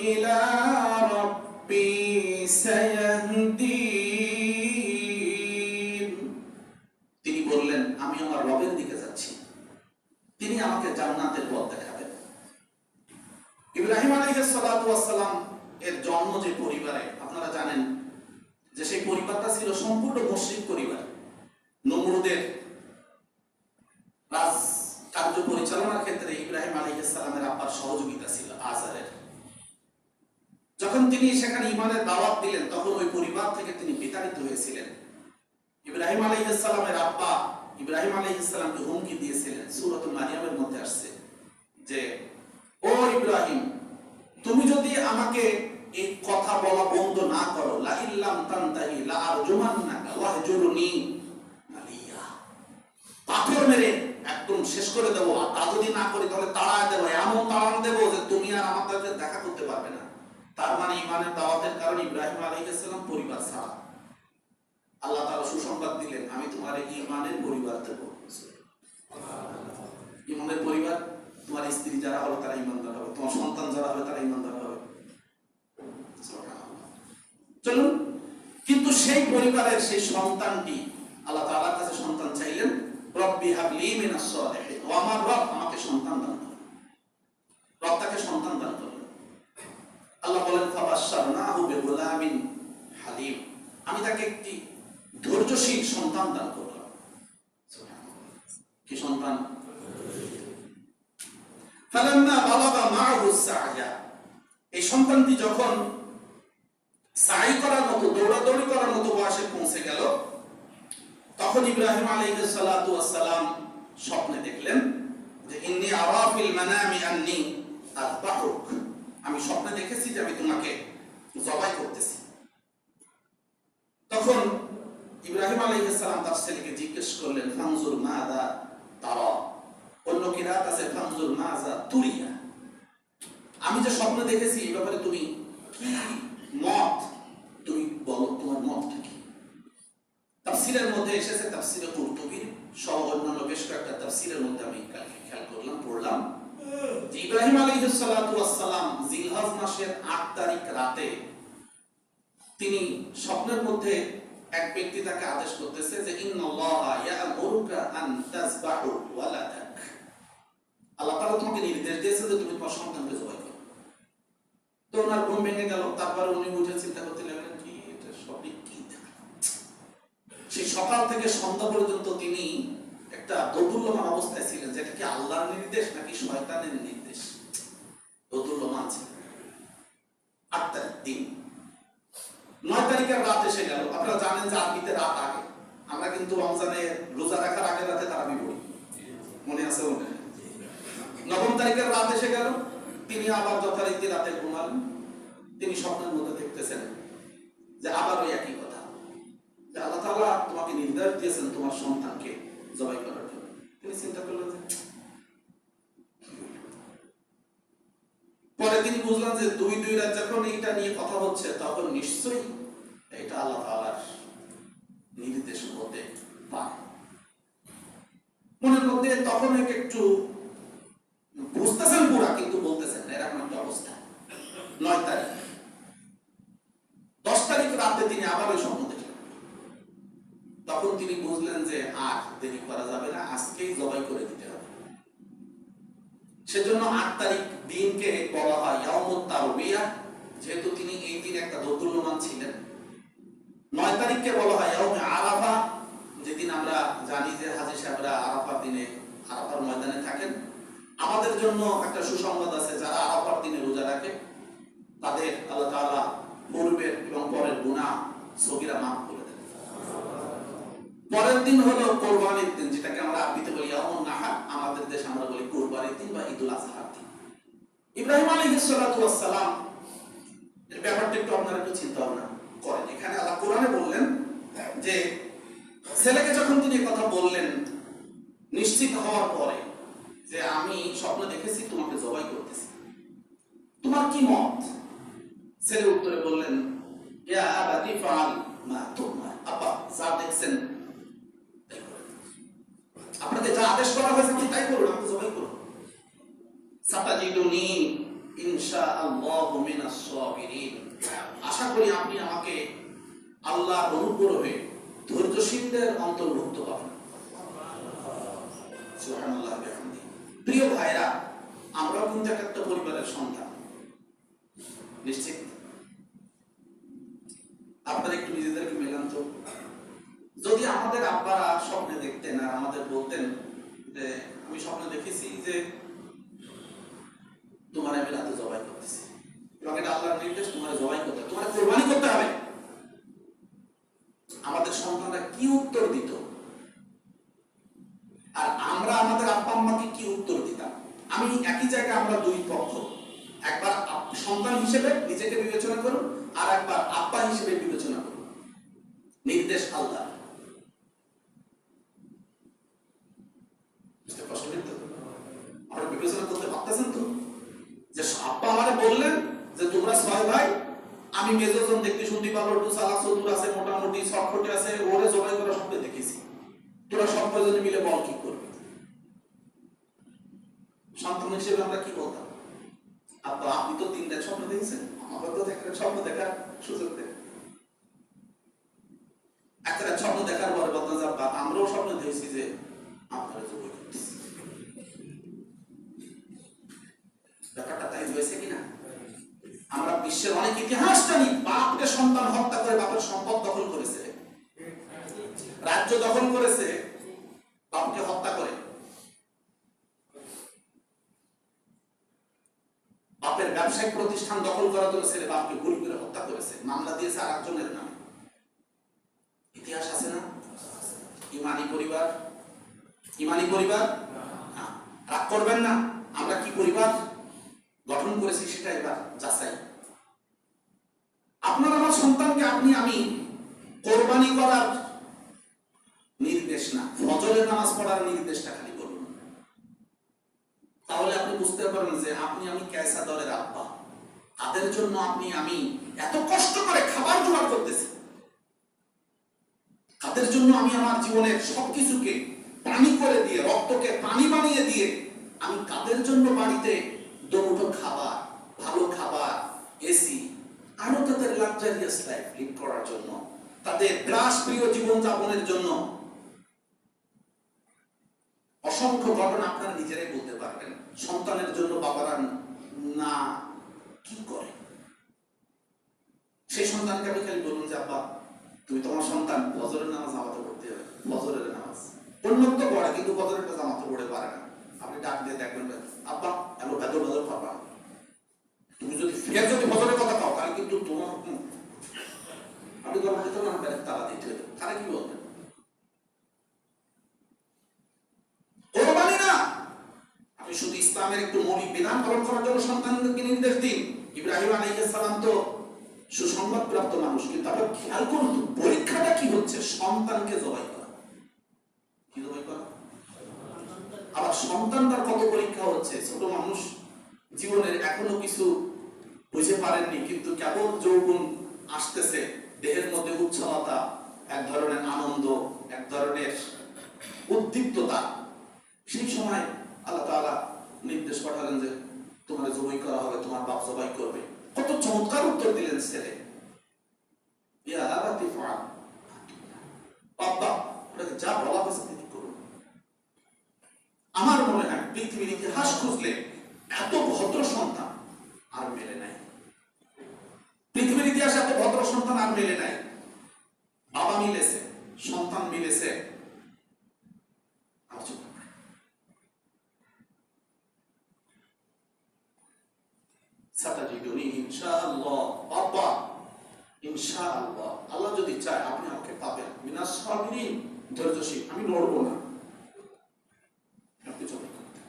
إلى ربي سيهدين। তিনি বললেন আমি আমার রবের দিকে যাচ্ছি, তিনি আমাকে জান্নাতের পথ দেখাবেন। ইব্রাহিম আলাইহিস সালাতু ওয়াস সালাম এর জন্ম যে পরিবারে, আপনারা জানেন যে সেই পরিবারটা ছিল সম্পূর্ণ মুশরিক পরিবার। নমরুদের রাজ কার্য পরিচালনার ক্ষেত্রে ইব্রাহিম আলাইহিস সালামের আব্বার সহযোগিতা ছিল আজারের। যখন তিনি সেখানে ঈমানের দাওয়াত দিলেন তখন ওই পরিবার থেকে তিনি বিতাড়িত হয়েছিলেন। ইব্রাহিম আলাইহিস সালামের আব্বা ইব্রাহিম আলাইহিস সালামকে হুমকি দিয়েছিলেন, সূরাতুল মারিয়ামের মধ্যে আসছে যে ও ইব্রাহিম, তুমি যদি আমাকে এই কথা বলা বন্ধ না করো, লা ইল্লাম তানতাহি লা আরজুমান্নাকা ওয়াহজুরনি মালিয়া, পাথর মেরে একদম শেষ করে দেবো, আর তা যদি না করি তাহলে তাড়ায় দেবো, এমন তাড়ান দেবো যে তুমি আর আমার সাথে দেখা করতে পারবে না। তার মানে ঈমানের দাওয়াতের কারণে ইব্রাহিম আলাইহিস সালাম পরিবার ছাড়া। আল্লাহ তাআলা সুসংবাদ দিলেন, আমি তোমার ঈমানের পরিবার দেব। ঈমানের পরিবার, তোমার স্ত্রী যারা হবে তারা ঈমানদার হবে, তোমার সন্তান যারা হবে তারা ঈমানদার হবে। চলুন, কিন্তু সেই পরিবারের সেই সন্তানটি আল্লাহ তাআলার কাছে সন্তান চাইলেন, রব্বি হাবলি মিনাস সালিহিন, ও আমার রব আমাকে সন্তান দান করুন। রব তাকে সন্তান দান করলেন। আল্লাহ বলেন ফাবাশশারনাহু বিগুলামিন হালিম, আমি তাকে একটি ধৈর্যশীল সন্তান দান করলাম। কি সন্তান? ফালাম্মা বালাগা মাআহু সা'য়া, এই সন্তানটি যখন সাই করার মতো, দৌড়াদৌড়ি করার মতো বয়সে পৌঁছে গেল, তখন ইব্রাহিম আলাইহিস সালাতু ওয়াস সালাম স্বপ্নে দেখলেন যে ইন্নী আরা ফিল মানামি আন্নী আযবাহুক, আমি স্বপ্নে দেখেছি যে আমি তোমাকে জবাই করতেছি। তখন ইব্রাহিম আলাইহিস সালাম তার ছেলেকে জিজ্ঞেস করলেন, ফানজুর মাযা তারা, অন্য কিরাত আছে ফানজুর মাযা তুরিয়া, আমি যে স্বপ্ন দেখেছি এই ব্যাপারে তুমি কি মত, তুমি বলো তোমার মতটা কি? তাফসীরের মধ্যে এসেছে, তাফসীরে কুরতুবীর সহ অন্যান্য বেশ কয়েকটা তাফসীরের মধ্যে আমি খেয়াল করলাম, পড়লাম যে ইব্রাহিম আলাইহিস সালাতু ওয়াস সালাম জিলহজ মাসের 8 তারিখ রাতে তিনি স্বপ্নের মধ্যে এক ব্যক্তি তাকে আদেশ করতেছে যে ইন্নাল্লাহা ইয়া'মুরুকা আন তাযবাহু ওয়ালাদাক, আল্লাহ তাআলা তোমাকে নির্দেশ দিয়েছে যে তুমি তোমার সন্তানকে জবাই করো। তো ওনার ঘুম ভেঙে গেল। তারপরে উনি উঠে চিন্তা করতে লাগলেন, কি এটা সবই কি দেখলাম। সেই সকাল থেকে সন্ধ্যা পর্যন্ত তিনি একটা দোদুল্যমান অবস্থায় ছিলেন, যেটা কি আল্লাহর নির্দেশ নাকি শয়তানের নির্দেশ, দোদুল্যমান ছিলেন। 8 তারিখ দিন, 9 তারিখের রাত এসে গেল। আপনারা জানেন যে আরবিতে রাত আগে, আমরা কিন্তু রমজানের রোজা রাখার আগের রাতে তারাবি পড়ি, মনে আছে? 9 তারিখের রাত এসে গেল, তিনি আবার যথারীতি রাতে ঘুমালেন। তিনি স্বপ্নের মধ্যে দেখতেছেন যে আবার ওই একই কথা, যে আল্লাহ তাআলা তোমাকে নির্দেশ দিয়েছেন তোমার সন্তানকে জবাই করার জন্য। তিনি চিন্তা করলেন যে পরে তিনি বুঝলেন যে দুই রাত যখন এইটা নিয়ে কথা হচ্ছে, তখন নিশ্চয়ই এটা আল্লাহ তাআলার নির্দেশ হতে পারে। মনের মধ্যে তখন একটু বুঝতেছেন পুরা, কিন্তু বলতেছেন না, এরকম একটা অবস্থা। 9 তারিখ, 10 তারিখ রাতে তিনি আবার ওই স্বপ্ন দেখলেন। তখন তিনি বুঝলেন যে আর দেরি করা যাবে না, আজকেই জবাই করে দিতে হবে। সেজন্য 8 তারিখ দিনকে বলা হয় ইয়াউমুত তারবিয়াহ, যেহেতু তিনি এই দিন একটা দোদুল্যমান ছিলেন। 9 তারিখকে বলা হয় ইয়াউমে আরাফা, যেদিন আমরা জানি যে হাজী সাহেবরা আরাফার দিনে আরাফার ময়দানে থাকেন। আমাদের জন্য একটা সুসংবাদ আছে, যারা আরাফার দিনে রোজা রাখে তাদের আল্লাহ তাআলা পূর্বের এবং পরের গুনাহ সগীরা মাফ করে দেন। পরের দিন হলো কোরবানির দিন, যেটাকে আমরা আরবিতে বলি ইয়াউমুন নাহার, আমাদের দেশে আমরা বলি কুরবানির দিন বা ঈদুল আজহার দিন। ইব্রাহিম আলাইহিস সালাতু ওয়াস সালাম এর ব্যাপারটা একটু আপনারা একটু চিন্তা ভাবনা করেন। এখানে আল্লাহ কোরআনে বললেন যে ছেলেকে যখন তিনি কথা বললেন নিশ্চিত হওয়ার পরে যে আমি স্বপ্ন দেখেছি তোমাকে জবাই করতেছি, তোমার কি মত? ছেলে উত্তরে বললেন, ইয়া আবাতি ফাআল মা তুমার, আপা যা দেখছেন তাই করুন, আপনাকে যা আদেশ করা হয়েছে আপনি তাই করুন, আমাকে জবাই করুন। সাতাজিদুনি ইনশাআল্লাহু মিনাস সাবিরিন, আশা করি আপনি আমাকে আল্লাহর অনুগ্রহে ধৈর্যশীলদের অন্তর্ভুক্ত পাবেন। সুবহানাল্লাহ বিহামদি। প্রিয় ভাইরা, আমরাও কিন্তু একটা পরিবারের সন্তান, নিশ্চিত। আপনারা একটু নিজেদেরকে মেলান তো, যদি আমাদের আব্বারা স্বপ্নে দেখতেন আর আমাদের বলতেন যে আমি স্বপ্নে দেখেছি যে তোমার আমি রাতে জবাই করতেছি এবং এটা আল্লাহর নির্দেশ, তোমার জবাই করতে হবে, তোমার কোরবানি করতে হবে, আমাদের সন্তানরা কি উত্তর দিত? আর আমরা আমাদের আব্বা আম্মাকে কি উত্তর দিতাম? আমি একই জায়গায় আমরা দুই পক্ষ, একবার সন্তান হিসেবে নিজেকে বিবেচনা করুন, আর একবার আব্বা হিসেবে বিবেচনা করুন। নির্দেশ আল্লাহ। আমরা বিবেচনা করতে পারতেছেন তো যে আব্বা আমারে বললেন যে তোমরা 6 ভাই, আমি মেজোজন দেখতে শুনতে পারবো, একটু চালাক চতুর আছে, মোটামুটি ছটফটে আছে, ওরে জবাই করা স্বপ্নে দেখেছি, তোরা সব কয়জনে মিলে বল কি করবে? সন্তান হিসেবে আমরা কি বলতাম? আব্বা আপনি তো 3টা স্বপ্ন দেখেছেন, আমাকে তো একটা স্বপ্ন দেখার সুযোগ দেন। একটা স্বপ্ন দেখার পরে বলতাম আব্বা আমরাও স্বপ্নে দেখছি যে আপনারা জবাই করতেছি। ব্যাপারটা তাই হয়েছে কিনা? আমরা বিশ্বের অনেক ইতিহাস জানি, বাপকে সন্তান হত্যা করে বাপের সম্পদ দখল করেছে, রাজ্য দখল করেছে, বাপকে হত্যা করে। বাপের ব্যবসায়িক প্রতিষ্ঠান দখল করার জন্য ছেলে বাপকে গুলি করে হত্যা করেছে, মামলা দিয়েছে আর একজনের নামে। ইতিহাস আছে না? ইমানি পরিবার, ইমানি পরিবার রাগ করবেন না। আমরা কি পরিবার গঠন করেছি সেটা এবার যাচাই। আপনার আমার সন্তানকে আপনি আমি কোরবানি করার নির্দেশ না, ফজরের নামাজ পড়ার নির্দেশটা খালি করুন, তাহলে আপনি বুঝতে পারবেন যে আপনি আমি কেসা দলের আব্বা। তাদের জন্য আপনি আমি এত কষ্ট করে খাবার জোগাড় করতেছি, তাদের জন্য আমি আমার জীবনের সবকিছুকে পানি করে দিয়ে, রক্তকে পানি বানিয়ে দিয়ে আমি তাদের জন্য বাড়িতে দুমুঠো খাবার, ভালো খাবার, এসি, আরো তাদের লাক্সারিয়াস লাইফ লিড করার জন্য, তাদের বিলাসপ্রিয় জীবন যাপনের জন্য। অসংখ্য ঘটনা আপনারা নিজেরাই বলতে পারবেন। সন্তানের জন্য বাবারা না কি করে, সেই সন্তানকে আমি খালি বলুন যে আব্বা তুমি তোমার সন্তান ফজরের নামাজ জামাতে পড়তে হবে, ফজরের নামাজ উন্নত পড়ে কিন্তু ফজরের জামাতে পড়ে পারে না। আপনি ডাক দিয়ে দেখবেন আব্বা এমন বেদর বেদর পাবা, তুমি যদি ফের যদি ফজরের কথা পাও তাহলে কিন্তু তোমার আপনি গরমে তো না তারা দিতে হবে। তারা কি বলবেন? কোরবানি না, আপনি শুধু ইসলামের একটু মৌলিক বিধান পালন করার জন্য সন্তানকে নির্দেশ দিন। ইব্রাহিম আলাইহিস সালাম তো সুসংবাদ প্রাপ্ত মানুষ, কিন্তু আপনার খেয়াল করুন পরীক্ষাটা কি হচ্ছে, সন্তানকে জবাই করা। কি জবাই করা? আবার সন্তানটার কত পরীক্ষা হচ্ছে। ছোট মানুষ জীবনের এখনো কিছু বুঝে পারেননি, কিন্তু কেবল যৌবন আসতেছে, দেহের মধ্যে উচ্ছলতা, এক ধরনের আনন্দ, এক ধরনের উদ্দীপ্ততা। সেই সময় আল্লাহ তাআলা নির্দেশ পাঠালেন যে তোমার জবাই করা হবে, তোমার বাপ জবাই করবে। কত চমৎকার উত্তর দিলেন ছেলে, ইয়া আবাতি ফাআল, বাবা ওটাকে যা বলা হয়েছে তিনি করুন। আমার মনে হয় পৃথিবীর ইতিহাস খুঁজলে এত ভদ্র সন্তান আর মেলে নাই। পৃথিবীর ইতিহাসে এত ভদ্র সন্তান আর মেলে নাই। বাবা মিলেছে, সন্তান মিলেছে, সাতাজিদুনি ইনশাআল্লাহ, বাবা ইনশাআল্লাহ, আল্লাহ যদি চায় আপনি আমাকে পাবেন মিনাস সাবিরিন, ধৈর্যশীল। আমি লড়বো না, আপনি জবাই করতে,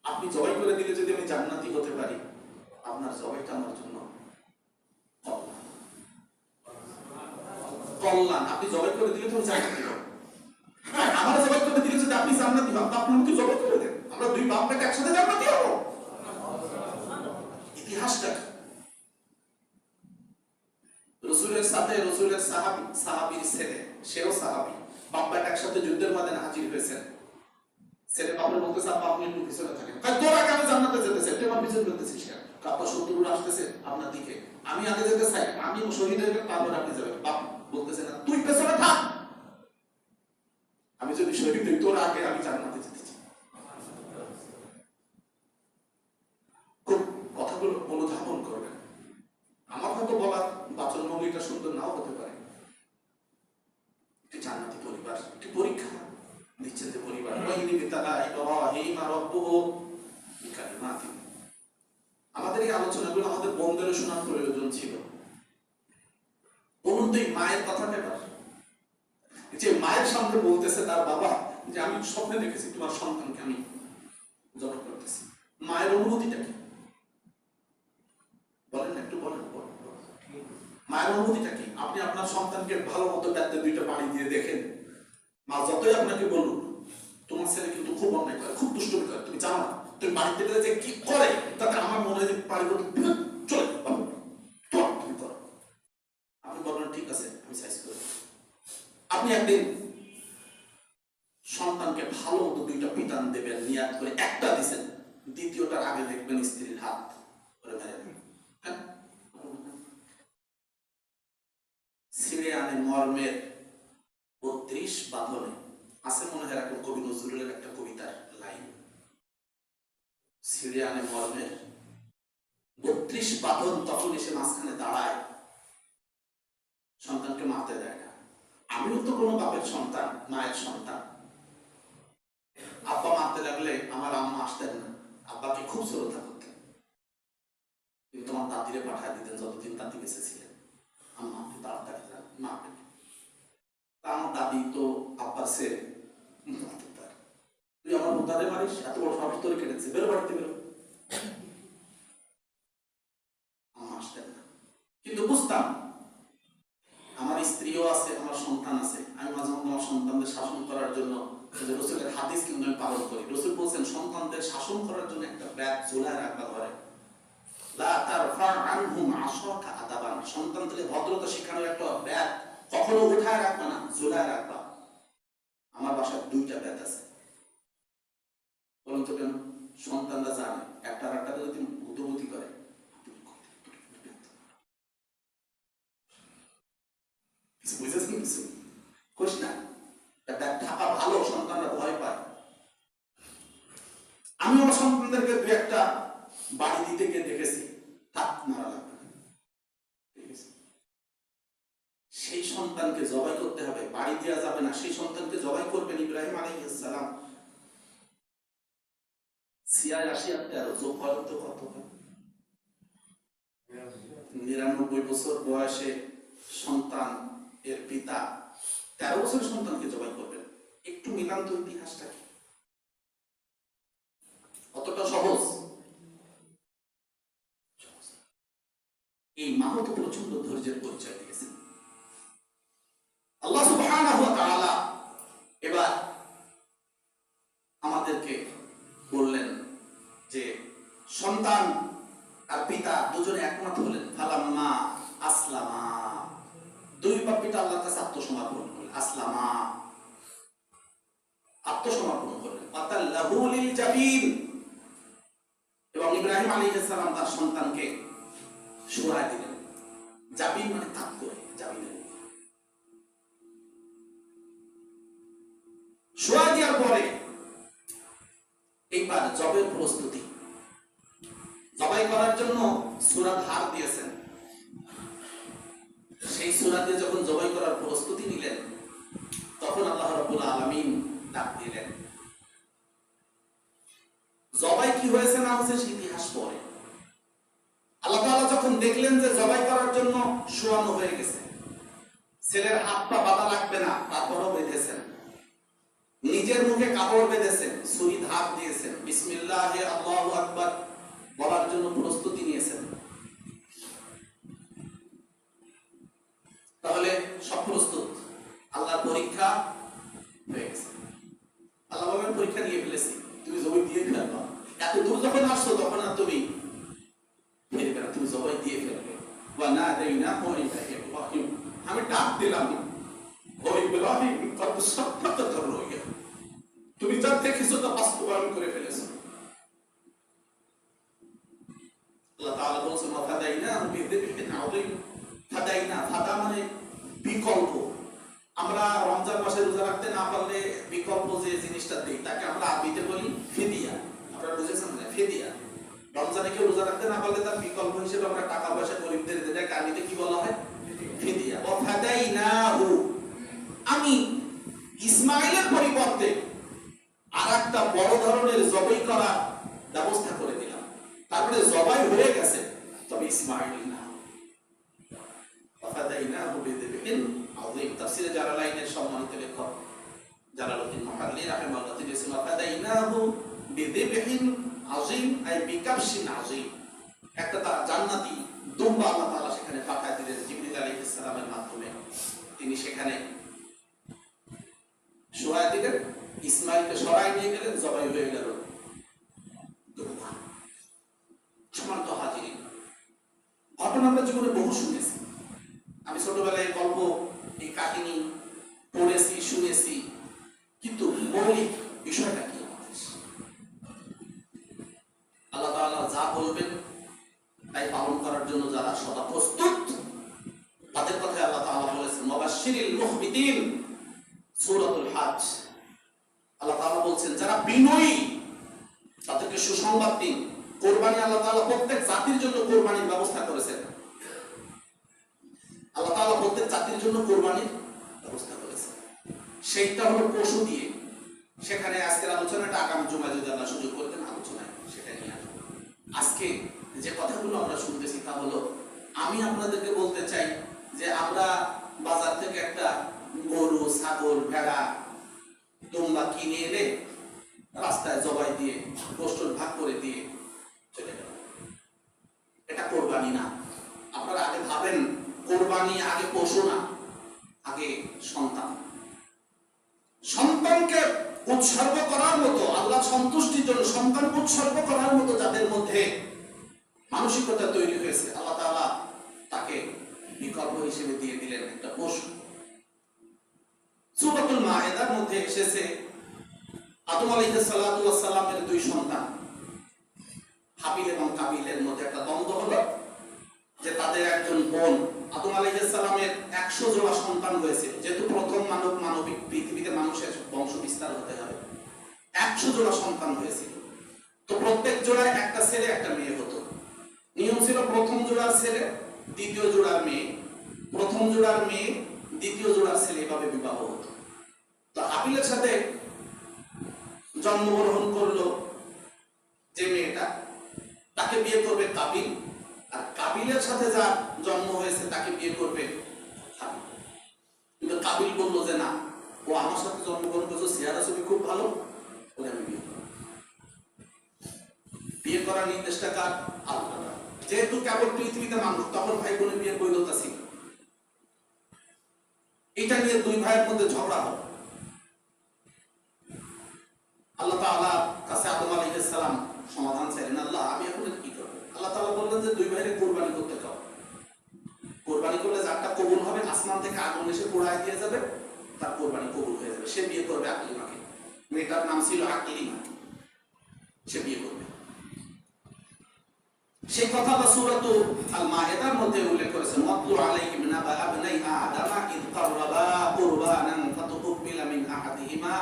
আপনি জবাই করে দিলে যদি আমি জান্নাতি হতে পারি, আপনার জবাইটা আমার জন্য কল্যাণ। আপনি জবাই করে দিলে তো জান্নাতি হব, আমার জবাই করে দিলে যদি আপনি জান্নাতি হন, আপনি আমাকে জবাই করে দেন, আমরা দুই বাপ বেটা একসাথে জান্নাতি হব। ইতিহাসটা রসুলের সাথে রসুলের সাহাবীর ছেলে, সেও সাহাবী, বাপ বেটা একসাথে যুদ্ধের ময়দানে হাজির হয়েছেন। ছেলে বাপরে বলতেছে আব্বা আপনি একটু পিছনে থাকেন, তোর আগে আমি জান্নাতে যেতে চাই, তুই আমার পিছনে বলতেছিস কেন? কাপা শত্রুরা আসতেছে আপনার দিকে, আমি আগে যেতে চাই, আমি শহীদ হয়ে গেলে তারপর আপনি যাবেন। বাপ বলতেছে না, তুই পেছনে থাক, আমি যদি শহীদ হই তোর আগে আমি জান্নাতে যেতে চাই। কথাগুলো অনুধাবন করবেন। আমার হয়তো বলার বাচন ভঙ্গিটা সুন্দর নাও হতে পারে। একটি জান্নাতি পরিবার, একটি পরীক্ষা দিচ্ছেন যে পরিবার। আমাদের এই আলোচনাগুলো আমাদের বন্ধুদের শোনার প্রয়োজন ছিল। বলুন তো এই মায়ের কথা ব্যাপার, যে মায়ের সামনে বলতেছে তার বাবা যে আমি স্বপ্নে দেখেছি তোমার সন্তানকে আমি জবাই করতেছি, মায়ের অনুভূতিটা কি বলেন, একটু বলেন। মায়ের অনুভূতিটা কি? আপনি আপনার সন্তানকে ভালো মতো দাঁতে দুইটা পানি দিয়ে দেখেন, মা যতই আপনাকে বলুন তোমার ছেলে কিন্তু খুব অন্যায় করে, খুব দুষ্টুমি করে, তুমি জানো না, তুমি বাড়িতে গেলে যে কি করে, তাতে আমার মনে হয় যে পানি চলে তুমি করো। আপনি বলবেন ঠিক আছে আমি সাইজ করি। আপনি একদিন সন্তানকে ভালো মতো দুইটা পিটান দেবেন নিয়াত করে, একটা দিছেন, দ্বিতীয়টার আগে দেখবেন স্ত্রীর হাত করে মেরে ছিঁড়ে আনে মর্মের 32 বাঁধনে আছে মনে হয় এরকম কবি নজরুলের একটা কবিতার লাইন, ছিঁড়ে আনে মর্মের 32 বাঁধন, তখন এসে মাঝখানে দাঁড়ায়, সন্তানকে মারতে দেয় না। আমিও তো কোনো বাপের সন্তান, মায়ের সন্তান। আব্বা মারতে লাগলে আমার আম্মা আসতেন না, আব্বাকে খুব শ্রদ্ধা করতেন, কিন্তু আমার দাদিরে পাঠায় দিতেন যতদিন দাদি বেঁচে ছিলেন। আম্মা আপনি তাড়াতাড়ি যান, মারবেন। তা আমার দাদি তো আব্বার সে তুই আমার বোতারে মারিস, এত বড় সাহস তোরে কেটেছে, বেরো বাড়িতে বেরো। আম্মা আসতেন না, কিন্তু বুঝতাম আমার স্ত্রীও আছে, আমার সন্তান আছে। আমি মাঝে মধ্যে আমার সন্তানদের শাসন করার জন্য রসুলের হাদিস কিন্তু আমি পালন করি। রসুল বলছেন সন্তানদের শাসন করার জন্য একটা ব্যাগ ঝুলায় রাখবা ঘরে, লা তারফা আনহুম আশরাকা আদাবান, সন্তানদের ভদ্রতা শেখানোর একটা ব্যাগ কখনো উঠায় রাখবা না, ঝুলায় রাখবা। আমার বাসায় 2টা ব্যাগ আছে। বলুন তো কেন? সন্তানরা জানে একটা আর একটা যদি গুতগুতি করে, বুঝেছেন কিছু করিস না, ঢাকা ভালো, সন্তানরা ভয় পায়। আমি আমার সন্তানদেরকে 2-1টা বাড়ি দিতে গিয়ে দেখেছি, থাক মারা লাগবে না, সেই সন্তানকে জবাই করতে হবে, বাড়ি দেওয়া যাবে না। সেই সন্তানকে জবাই করবেন ইব্রাহিম আলাইহিস সালাম। 86 আর 13 যোগ করেন তো কত হয়? 99 বছর বয়সে সন্তান এর পিতা 13 বছরের সন্তানকে জবাই করবেন। একটু মিলান তো ইতিহাসটা কি, অতটা সহজ? এই মা তো প্রচন্ড ধৈর্যের পরিচয় দিয়েছেন। আল্লাহ সুবহানাহু ওয়া তাআলা এবার আমাদেরকে বললেন যে সন্তান আর পিতা দুজনে একমত হলেন, ফালাম্মা আসলামা, 2 পিতা আল্লাহর কাছে আত্মসমর্পণ করলেন, আসলামা আত্মসমর্পণ করলেন, আতাল্লাহু লিল জাবিন, এবং ইব্রাহিম আলাইহিস সালাম তার সন্তানকে শোয়ায় দিলেন। জাবিন মানে তাক করে, জাবিনের শোয়া দেওয়ার পরে এইবার জবের প্রস্তুতি, জবাই করার জন্য সূরা ধার দিয়েছেন। সেই সূরা দিয়ে যখন জবাই করার প্রস্তুতি নিলেন, তখন আল্লাহ রাব্বুল আলামিন ডাক দিলেন। জবাই কি হয়েছে না হয়েছে সেই ইতিহাস পরে। আল্লাহ তাআলা যখন দেখলেন যে জবাই করার জন্য শোয়ানো হয়ে গেছে, ছেলের হাত পা বাঁধা লাগবে না, তারপরও বেঁধেছেন, নিজের মুখে কাপড় বেঁধেছেন, ছুরি ধার দিয়েছেন, বিসমিল্লাহে আল্লাহু আকবার বলার জন্য প্রস্তুতি নিয়েছেন। তাহলে সব প্রস্তুত, আল্লাহর পরীক্ষা হয়ে গেছে। আল্লাহ বলেন পরীক্ষা দিয়ে ফেলেছি, তুমি জবাই দিয়ে ফেলবা। এত দূর যখন আসছো তখন আর তুমি ফিরবে না, তুমি জবাই দিয়ে ফেলবে। ওয়া নাদাইনাহু ইব্রাহিম, আমি ডাক দিলাম, ও ইব্রাহিম কত সাক্ষাৎ রইয়া, তুমি যা দেখেছো তা বাস্তবায়ন করে ফেলেছো। আল্লাহ তাআলা বলেছেন ফাদাইনাহু বিযিবহিন আযীম। ফাদাইনা, ফাদা মানে বিকল্প। আমরা রমজান মাসে রোজা রাখতে না পারলে বিকল্প যে জিনিসটা দেই তাকে আমরা আরবিতে বলি ফিদিয়া। আপনারা বুঝেছেন না? ফিদিয়া। রমজানে কেউ রোজা রাখতে না পারলে তার বিকল্প হিসেবে আমরা টাকা পয়সা গরিবদের দিই, তাকে আরবিতে কি বলা হয়? ফিদিয়া। ও ফাদাইনাহু, আমি ইসমাইলের পরিবর্তে আরেকটা বড় ধরনের জবাই করার ব্যবস্থা করে দিলাম। তারপরে জবাই হয়ে গেছে, তবে ইসমাইল না। ফাদাইনাহু বিযিবহিন আযীম। তাফসীরে জালালাইনের সম্মানিত লেখক জালালউদ্দিন মুহাল্লি রাহিমাহুল্লাহ তিনি বলেছেন ফাদাইনাহু বিযিবহিন আযীম, আই বিকাবশিন আযীম। একটা জান্নাতি দুম্বা আল্লাহ তাআলা সেখানে পাঠিয়ে দিলেন জিবরিল আলাইহিস সালামের মাধ্যমে। তিনি সেখানে শোয়া দিলেন, ইসমাইলকে সরাই নিয়ে গেলেন, জবাই হয়ে গেল। সম্মানিত হাজিরিন, ঘটনা আমরা জীবনে বহু শুনেছি। আমি ছোটবেলায় গল্প, এই কাহিনী পড়েছি, শুনেছি, কিন্তু মৌলিক বিষয়টা কি? আল্লাহ তাআলা যা বলবেন তাই পালন করার জন্য যারা সদা প্রস্তুত, তাদের কথা আল্লাহ তাআলা বলেছেন মুবাশশিরিল মুখবিতিন, সূরা সংবাদ নিন, কোরবানি আল্লাহ তাআলা প্রত্যেক জাতির জন্য কোরবানির ব্যবস্থা করেছেন। আল্লাহ তাআলা প্রত্যেক জাতির জন্য কোরবানির ব্যবস্থা করেছেন। সেইটা হলো পশু দিয়ে। সেখানে আজকের আলোচনাটা আগামী জুমায় যদি আল্লাহ সুযোগ করে দেন আলোচনায় সেটা নিয়ে আসবো। আজকে যে কথাগুলো আমরা শুনতেছি তা হলো, আমি আপনাদেরকে বলতে চাই যে আমরা বাজার থেকে একটা গরু, ছাগল, ভেড়া, দুম্বা কিনে এনে রাস্তায় জবাই দিয়ে গোশত ভাগ করে দিয়ে চলে গেল, এটা কোরবানি না। আপনারা আগে ভাবেন, কোরবানি আগে পশু না, আগে সন্তান। সন্তানকে উৎসর্গ করার মতো, আল্লাহ সন্তুষ্টির জন্য সন্তানকে উৎসর্গ করার মতো যাদের মধ্যে মানসিকতা তৈরি হয়েছে, আল্লাহ তাআলা তাকে বিকল্প হিসেবে দিয়ে দিলেন একটা পশু। সূরাতুল মায়েদার মধ্যে এসেছে আদম আলাইহিস সালাতু ওয়াস সালামের দুই সন্তান হাবিল এবং কাবিলের মধ্যে একটা দ্বন্দ্ব হলো যে তাদের একজন বোন, আদম আলাইহিস সালামের 100 জোড়া সন্তান হয়েছে, যেহেতু প্রথম মানবিক পৃথিবীতে মানুষের বংশ বিস্তার হতে হবে, 100 জোড়া সন্তান হয়েছিল। তো প্রত্যেক জোড়ায় একটা ছেলে একটা মেয়ে হতো। নিয়ম ছিল প্রথম জোড়ার ছেলে দ্বিতীয় জোড়ার মেয়ে, প্রথম জোড়ার মেয়ে দ্বিতীয় জোড়ার ছেলে, এভাবে বিবাহ হতো। তো হাবিলের সাথে জন্মগ্রহণ করলো যে মেয়েটা, তাকে বিয়ে করবে কাবিল, আর কাবিলের সাথে যার জন্ম হয়েছে তাকে বিয়ে করবে হাবিল। কিন্তু কাবিল বলল যে না, ও আমার সাথে জন্মগ্রহণ করেছে, চেহারা ছবি খুব ভালো, ওকে আমি বিয়ে করব। বিয়ে করার নির্দেশটা কার? আল্লাহ। যেহেতু কেবল পৃথিবীতে মানুষ, তখন ভাই বোনের বিয়ের বৈধতা ছিল। এটা নিয়ে দুই ভাইয়ের মধ্যে ঝগড়া হল। আল্লাহ তাআলার কাছে আদম আলাইহিস সালাম সমাধান চাইলেন, আল্লাহ আমি এখন কি করব? আল্লাহ তাআলা বললেন যে দুই ভাইয়ের কোরবানি করতে দাও। কোরবানি করলে যারটা কবুল হবে, আসমান থেকে আগুন এসে পোড়ায় দিয়ে যাবে, তার কোরবানি কবুল হয়ে যাবে। সে বিয়ে করবে আকলিমাকে। মেয়েটার নাম ছিল আকলিমা। সে বিয়ে করবে। সেই কথা সূরাতুল আল মায়েদার মধ্যে উল্লেখ করেছে, মাতলু আলাইহিম নাবা আবনাই আদামা ইদ কাররাবা কুরবানান ফাতুকবিলা মিন আহাদিহিমা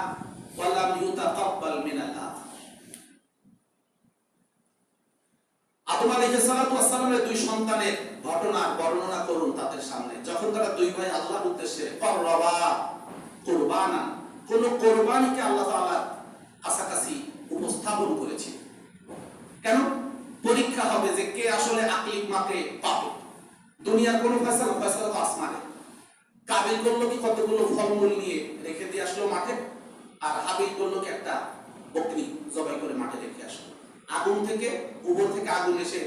ওয়া লাম ইউতাকাব্বাল মিনাল আখর। আদম আলাইহিস সালাতু ওয়াস সালামের দুই সন্তানের ঘটনার বর্ণনা করুন তাদের সামনে, যখন তারা দুই ভাই আল্লাহর উদ্দেশ্যে কাররাবা কুরবানান, কোন কোরবানিকে আল্লাহ তাআলার কাছাকাছি উপস্থাপন করেছে। কেন? পরীক্ষা হবে যে কে আসলে আকলিক মাকে পাবে। দুনিয়ার কোন ফয়সালা তো আসমানে। কাবিল করলো কি কতগুলো ফলমূল নিয়ে রেখে দিয়ে আসলো মাঠে, আর হাবিল করলো কি একটা বকরি জবাই করে মাঠে রেখে আসলো। আগুন থেকে, উপর থেকে আগুন এসে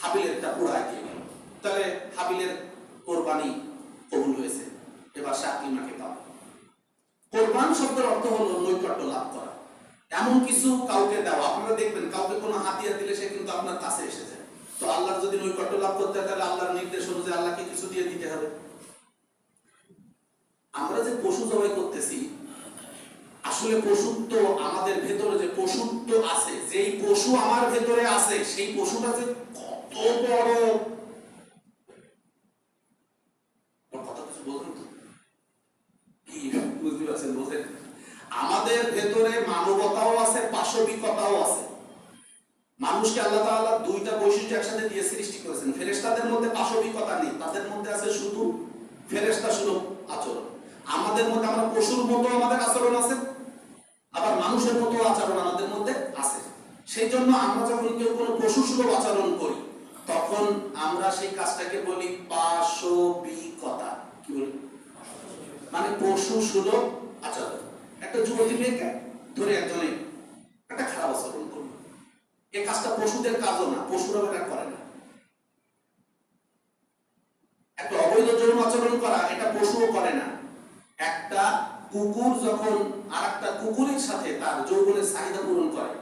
হাবিলেরটা পোড়ায় দিয়ে গেল। তাহলে হাবিলের কোরবানি কবুল হয়েছে, এবার সে আকলিমাকে পাবে। কোরবান শব্দের অর্থ হলো নৈকট্য লাভ করা, এমন কিছু কাউকে দেওয়া। আপনারা দেখবেন কাউকে কোনো হাতিয়ার দিলে সে কিন্তু আপনার কাছে এসে যায়। তো আল্লাহর যদি নৈকট্য লাভ করতে হয়, তাহলে আল্লাহর নির্দেশ অনুযায়ী আল্লাহকে কিছু দিয়ে দিতে হবে। আমরা যে পশু জবাই করতেছি, আসলে পশুত্ব আমাদের ভেতরে, যে পশুত্ব আছে, যেই পশু আমার ভেতরে আছে, সেই পশুটা যে কত বড়, কথা কিছু বলুন তো, কি বুঝতে পারছেন? বলতেন আমাদের ভেতরে মানবতাও আছে, পাশবিকতাও আছে। মানুষকে আল্লাহ তাআলা দুইটা বৈশিষ্ট্য একসাথে দিয়ে সৃষ্টি করেছেন। ফেরেশতাদের মধ্যে পাশবিকতা নেই, তাদের মধ্যে আছে শুধু ফেরেশতা সুলভ আচরণ। আমাদের মধ্যে আমরা পশুর মতো আমাদের আচরণ আছে, আবার মানুষের মতো আচরণ আমাদের মধ্যে আছে। সেই জন্য আমরা যখন কেউ কোনো পশু সুলভ আচরণ করি, তখন আমরা সেই কাজটাকে বলি পাশবিকতা। কি বলি? মানে পশু সুলভ আচরণ। একটা যুবতী মেয়েকে ধরে একজনে একটা খারাপ আচরণ করলো, এই কাজটা পশুদের কাজও না, পশুরা এটা করে না। একটা অবৈধ যৌন আচরণ করা, এটা পশুও করে না। একটা কুকুর যখন আর একটা কুকুরের সাথে তার যৌবনের চাহিদা পূরণ করে,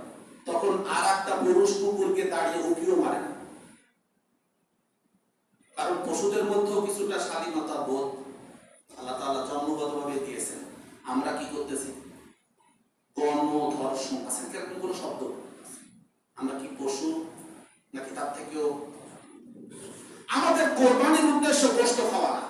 তখন আর একটা পুরুষ কুকুরকে দাঁড়িয়ে উকিও মারে না। কারণ পশুদের মধ্যেও কিছুটা স্বাধীনতা বোধ আল্লাহ তাআলা জন্মগতভাবে দিয়েছেন। আমরা কি করতেছি? গণধর্ষণ আছে, এরকম কোনো শব্দ? আমরা কি পশু নাকি তার থেকেও? আমাদের কোরবানির উদ্দেশ্য গোশত খাওয়া না।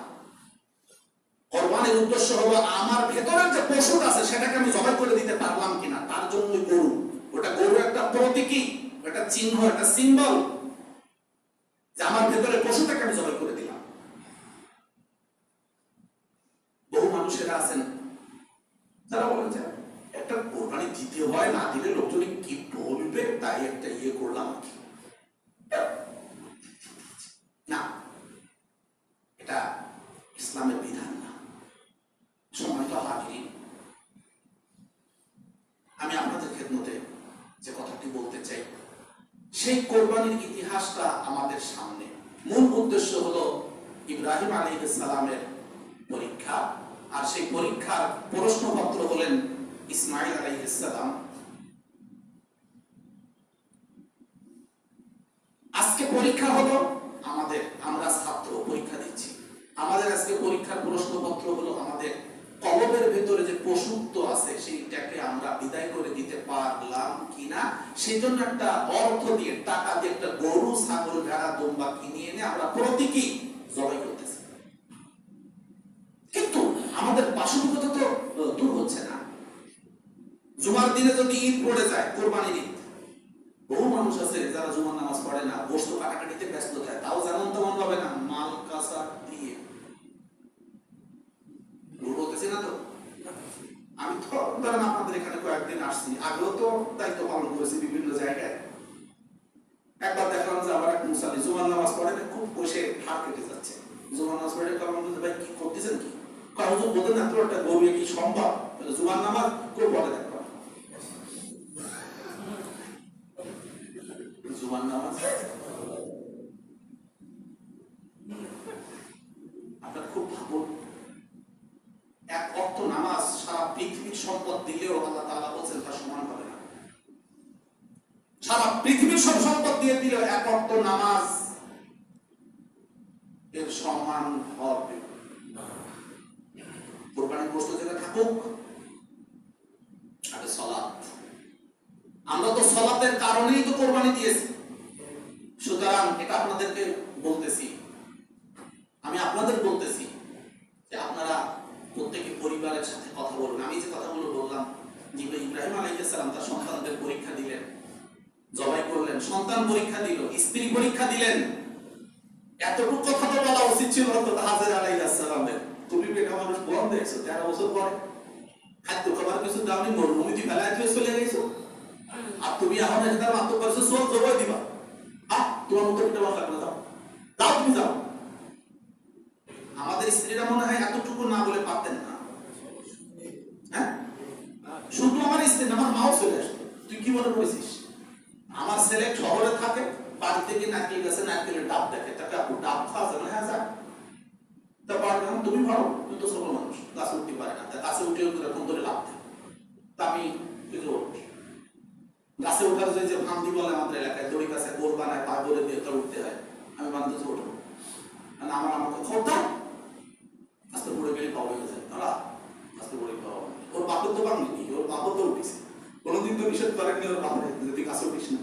কোরবানির উদ্দেশ্য হলো আমার ভেতরের যে পশুটা আছে সেটাকে আমি জবাই করে দিতে পারলাম কিনা, তার জন্য গরু। ওটা গরু একটা প্রতীকী, একটা চিহ্ন, একটা সিম্বল যে আমার ভেতরে পশুটাকে আমি জবাই করে দিলাম। বহু মানুষেরা আছেন যারা বলেন যে একটা কোরবানি দিতে হয়, না দিলে লোকজন কি বলবে, তাই একটা ইয়ে করলাম। না, এটা ইসলামের বিধান না। সম্মানিত হাজিরিন, আমি আপনাদের খেদমতে যে কথাটি বলতে চাই, সেই কোরবানির ইতিহাসটা আমাদের সামনে। মূল উদ্দেশ্য হলো ইব্রাহিম আলাইহিস সালামের পরীক্ষা, আর সেই পরীক্ষার প্রশ্নপত্র হলেন ইসমাইল আলাইহিস সালাম। আজকে পরীক্ষা হলো আমাদের, আমরা ছাত্র পরীক্ষা দিচ্ছি। আমাদের আজকে পরীক্ষার প্রশ্নপত্র হলো আমাদের কলবের ভেতরে যে পশুত্ব আছে সেইটাকে আমরা বিদায় করে দিতে পারলাম কিনা। সেই জন্য একটা অর্থ দিয়ে, টাকা দিয়ে একটা গরু, ছাগল, ভেড়া, দুম্বা কিনে এনে আমরা প্রতীকী জবাই করতেছি, কিন্তু আমাদের বাসুকতা তো দূর হচ্ছে না। জুমার দিনে যদি ঈদ পড়ে যায়, কোরবানির ঈদ, বহু মানুষ আছে যারা জুমার নামাজ পড়ে না, গোশত কাটাকাটিতে ব্যস্ত থাকে, তাও যেমন তেমন ভাবে না, মাল কাঁচা দিয়ে বলতেছি না তো। আমি তো ধরেন আপনাদের এখানে কয়েকদিন আসছি, আগেও তো দায়িত্ব পালন করেছি বিভিন্ন জায়গায়। একবার দেখলাম যে আবার এক মুসাল্লি জুমার নামাজ পড়ে না, খুব বসে হাত কেটে যাচ্ছে। জুমার নামাজ পড়ে কারণ ভাই কি করতেছেন কি, কারণ বলতে না তো একটা গরু কি সম্ভব, জুমার নামাজ কেউ পড়ে দেখো জুমার নামাজ। আপনারা খুব ভাবুন, এক ওয়াক্ত নামাজ সারা পৃথিবীর সম্পদ দিলেও আল্লাহ তাআলা বলেন তা সমান হবে না। সারা পৃথিবীর সব সম্পদ দিয়ে দিলেও এক ওয়াক্ত নামাজ এর সমান হবে না। কোরবানির গোশত যেটা থাকুক, আগে সালাত। আমরা তো সালাতের কারণেই তো কোরবানি দিয়েছি। সুতরাং এটা আপনাদেরকে বলতেছি, আমি আপনাদের বলতেছি যে আপনারা প্রত্যেকে পরিবারের সাথে কথা বলুন। আমি যে কথাগুলো বললাম, ইব্রাহিম আলাইহিস সালাম তার সন্তানদের পরীক্ষা দিলেন, জবাই করলেন, সন্তান পরীক্ষা দিল, স্ত্রী পরীক্ষা দিলেন। এতটুকু কথা তো বলা উচিত ছিল তো হাজের আলাইহিস সালামের। তুমি বেটা মানুষ বল দেখছো 13 বছর পরে খাদ্য খাবার কিছু দাওনি, মরুভূমিতে ফেলায় দিয়ে চলে গেছো, আর তুমি এখন এখানে মাত্র করছো সব জবাই দিবা। তোমার মতো পিঠা বাংলা করে যাও, যাও তুমি যাও। আমাদের স্ত্রীরা মনে হয় এতটুকু না বলে পারতেন না। হ্যাঁ, শুধু আমার স্ত্রী, আমার মাও চলে আসতো। তুই কি মনে করেছিস আমার ছেলে শহরে থাকে, বাড়ি থেকে নারকেল গাছে নারকেলের ডাব দেখে, তাকে আপু ডাব খাওয়া যাবে? হ্যাঁ যা। তা পারবে না, তুমি ভালো, তুই তো ছোট মানুষ, গাছে উঠতে পারে না, গাছে উঠে এরকম করে লাভ দেয়। তা আমি গাছে ওঠার যে ফান্দি বলে আমাদের এলাকায়, দড়ি গাছে গোল বানায়, পা বলে দিয়ে তার উঠতে হয়, আমি বান্ধবী উঠবো আমার, আমাকে খোঁজা আস্তে পড়ে গেলে পাওয়া হয়ে যায়, তারা আস্তে পড়ে পাওয়া। ওর বাপর তো বাংলি, ওর বাপর তো উঠিস, কোনোদিন তো নিষেধ করেননি ওর বাপরে যদি গাছে উঠিস না।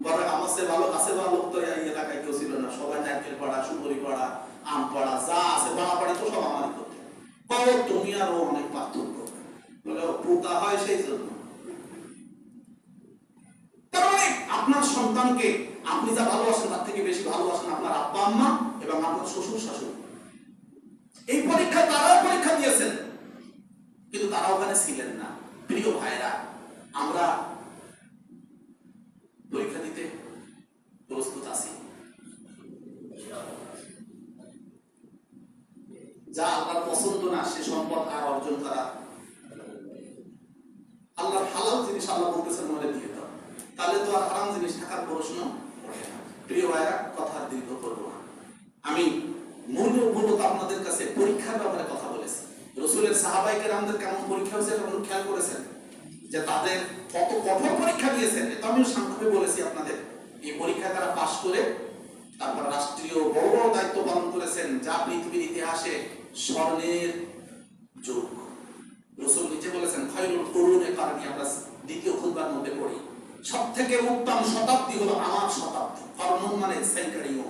বরং আমার সে ভালো গাছে ভালো লোক তো এই এলাকায় কেউ ছিল না, সবাই নারকেল পাড়া, সুন্দরী পাড়া, আম পাড়া, যা আছে বাড়া পাড়ি তো সব আমারই করতে। তুমি আরো অনেক পার্থক্য বলে পোতা হয় সেই জন্য। আপনার সন্তানকে আপনি যা ভালোবাসেন তার থেকে বেশি ভালোবাসেন আপনার আব্বা আম্মা এবং আপনার শ্বশুর শাশুড়ি। এই পরীক্ষা তারাও পরীক্ষা দিয়েছেন, কিন্তু তারা ওখানে ছিলেন না। প্রিয় ভাইরা, আমরা পরীক্ষা দিতে প্রস্তুত আছি। যা আল্লাহর পছন্দ না সে সম্পদ আর অর্জন করা, আল্লাহর হালাল জিনিস আল্লাহ বলতেছেন মনে দিয়ে দাও, তাহলে তো আর হারাম জিনিস থাকার প্রশ্ন ওঠে না। প্রিয় ভাইরা, কথা দীর্ঘ করবো না। আমি মূলত আপনাদের কাছে পরীক্ষার ব্যাপারে কথা বলেছি। রাসূলের সাহাবায়ে কেরামদের কেমন পরীক্ষা হয়েছে আপনারা খেয়াল করেছেন, যে তাদের কত কঠোর পরীক্ষা দিয়েছেন। এটা আমি সংক্ষেপে বলেছি আপনাদের। এই পরীক্ষায় তারা পাশ করে তারপর রাষ্ট্রীয় বড় বড় দায়িত্ব পালন করেছেন, যা পৃথিবীর ইতিহাসে স্বর্ণের যুগ। রাসূল নিজে বলেছেন খায়রুল কুরুনে কারণী, আমরা দ্বিতীয় খুতবার মধ্যে পড়ি, সবথেকে উত্তম শতাব্দী হলো আমার শতাব্দী। কর্ণ মানে সেঞ্চুরিও,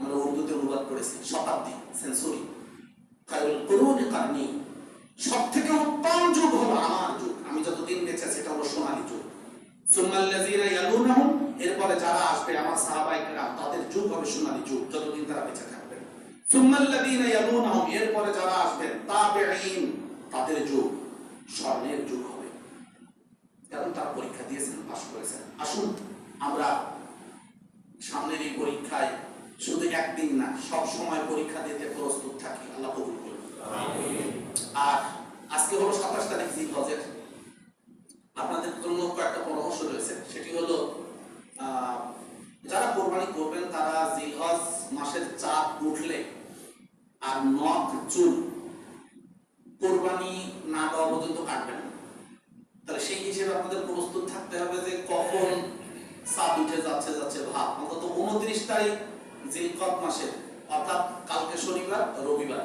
আমরা উর্দুতে অনুবাদ করেছি শতাব্দী, সেঞ্চুরি। খায়রুল কুরুনে কারণী, সবথেকে উত্তম যুগ হলো আমার যুগ। আমি যতদিন বেঁচে আছি এটা হলো সোনালী যুগ। সুম্মাল্লাযীনা ইয়ালুনাহুম, এরপরে যারা আসবে আমার সাহাবায়ে কেরাম, তাদের যুগ হবে সোনালী যুগ যতদিন তারা বেঁচে থাকবে। সুম্মাল্লাযীনা ইয়ালুনাহুম, এরপরে যারা আসবেন তাবিঈন, তাদের যুগ স্বর্ণের যুগ হবে, কারণ তারা পরীক্ষা দিয়েছেন, পাশ করেছেন। আসুন আমরা সামনের এই পরীক্ষায় শুধু একদিন না, সব সময় পরীক্ষা দিতে প্রস্তুত থাকি। আল্লাহ কবুল করুন। আর আজকে হলো 27 তারিখ জিলহজের। আপনাদের জন্য কয়েকটা পরামর্শ রয়েছে, সেটি হলো যারা কোরবানি করবেন তারা জিলহজ মাসের চাঁদ উঠলে আর নখ চুল কোরবানি না দেওয়া পর্যন্ত কাটবেন না। তাহলে সেই হিসেবে আপনাদের প্রস্তুত থাকতে হবে যে কখন চাঁদ উঠে যাচ্ছে ভাব, অন্তত 29 তারিখ জিলকদ মাসের, অর্থাৎ কালকে শনিবার রবিবার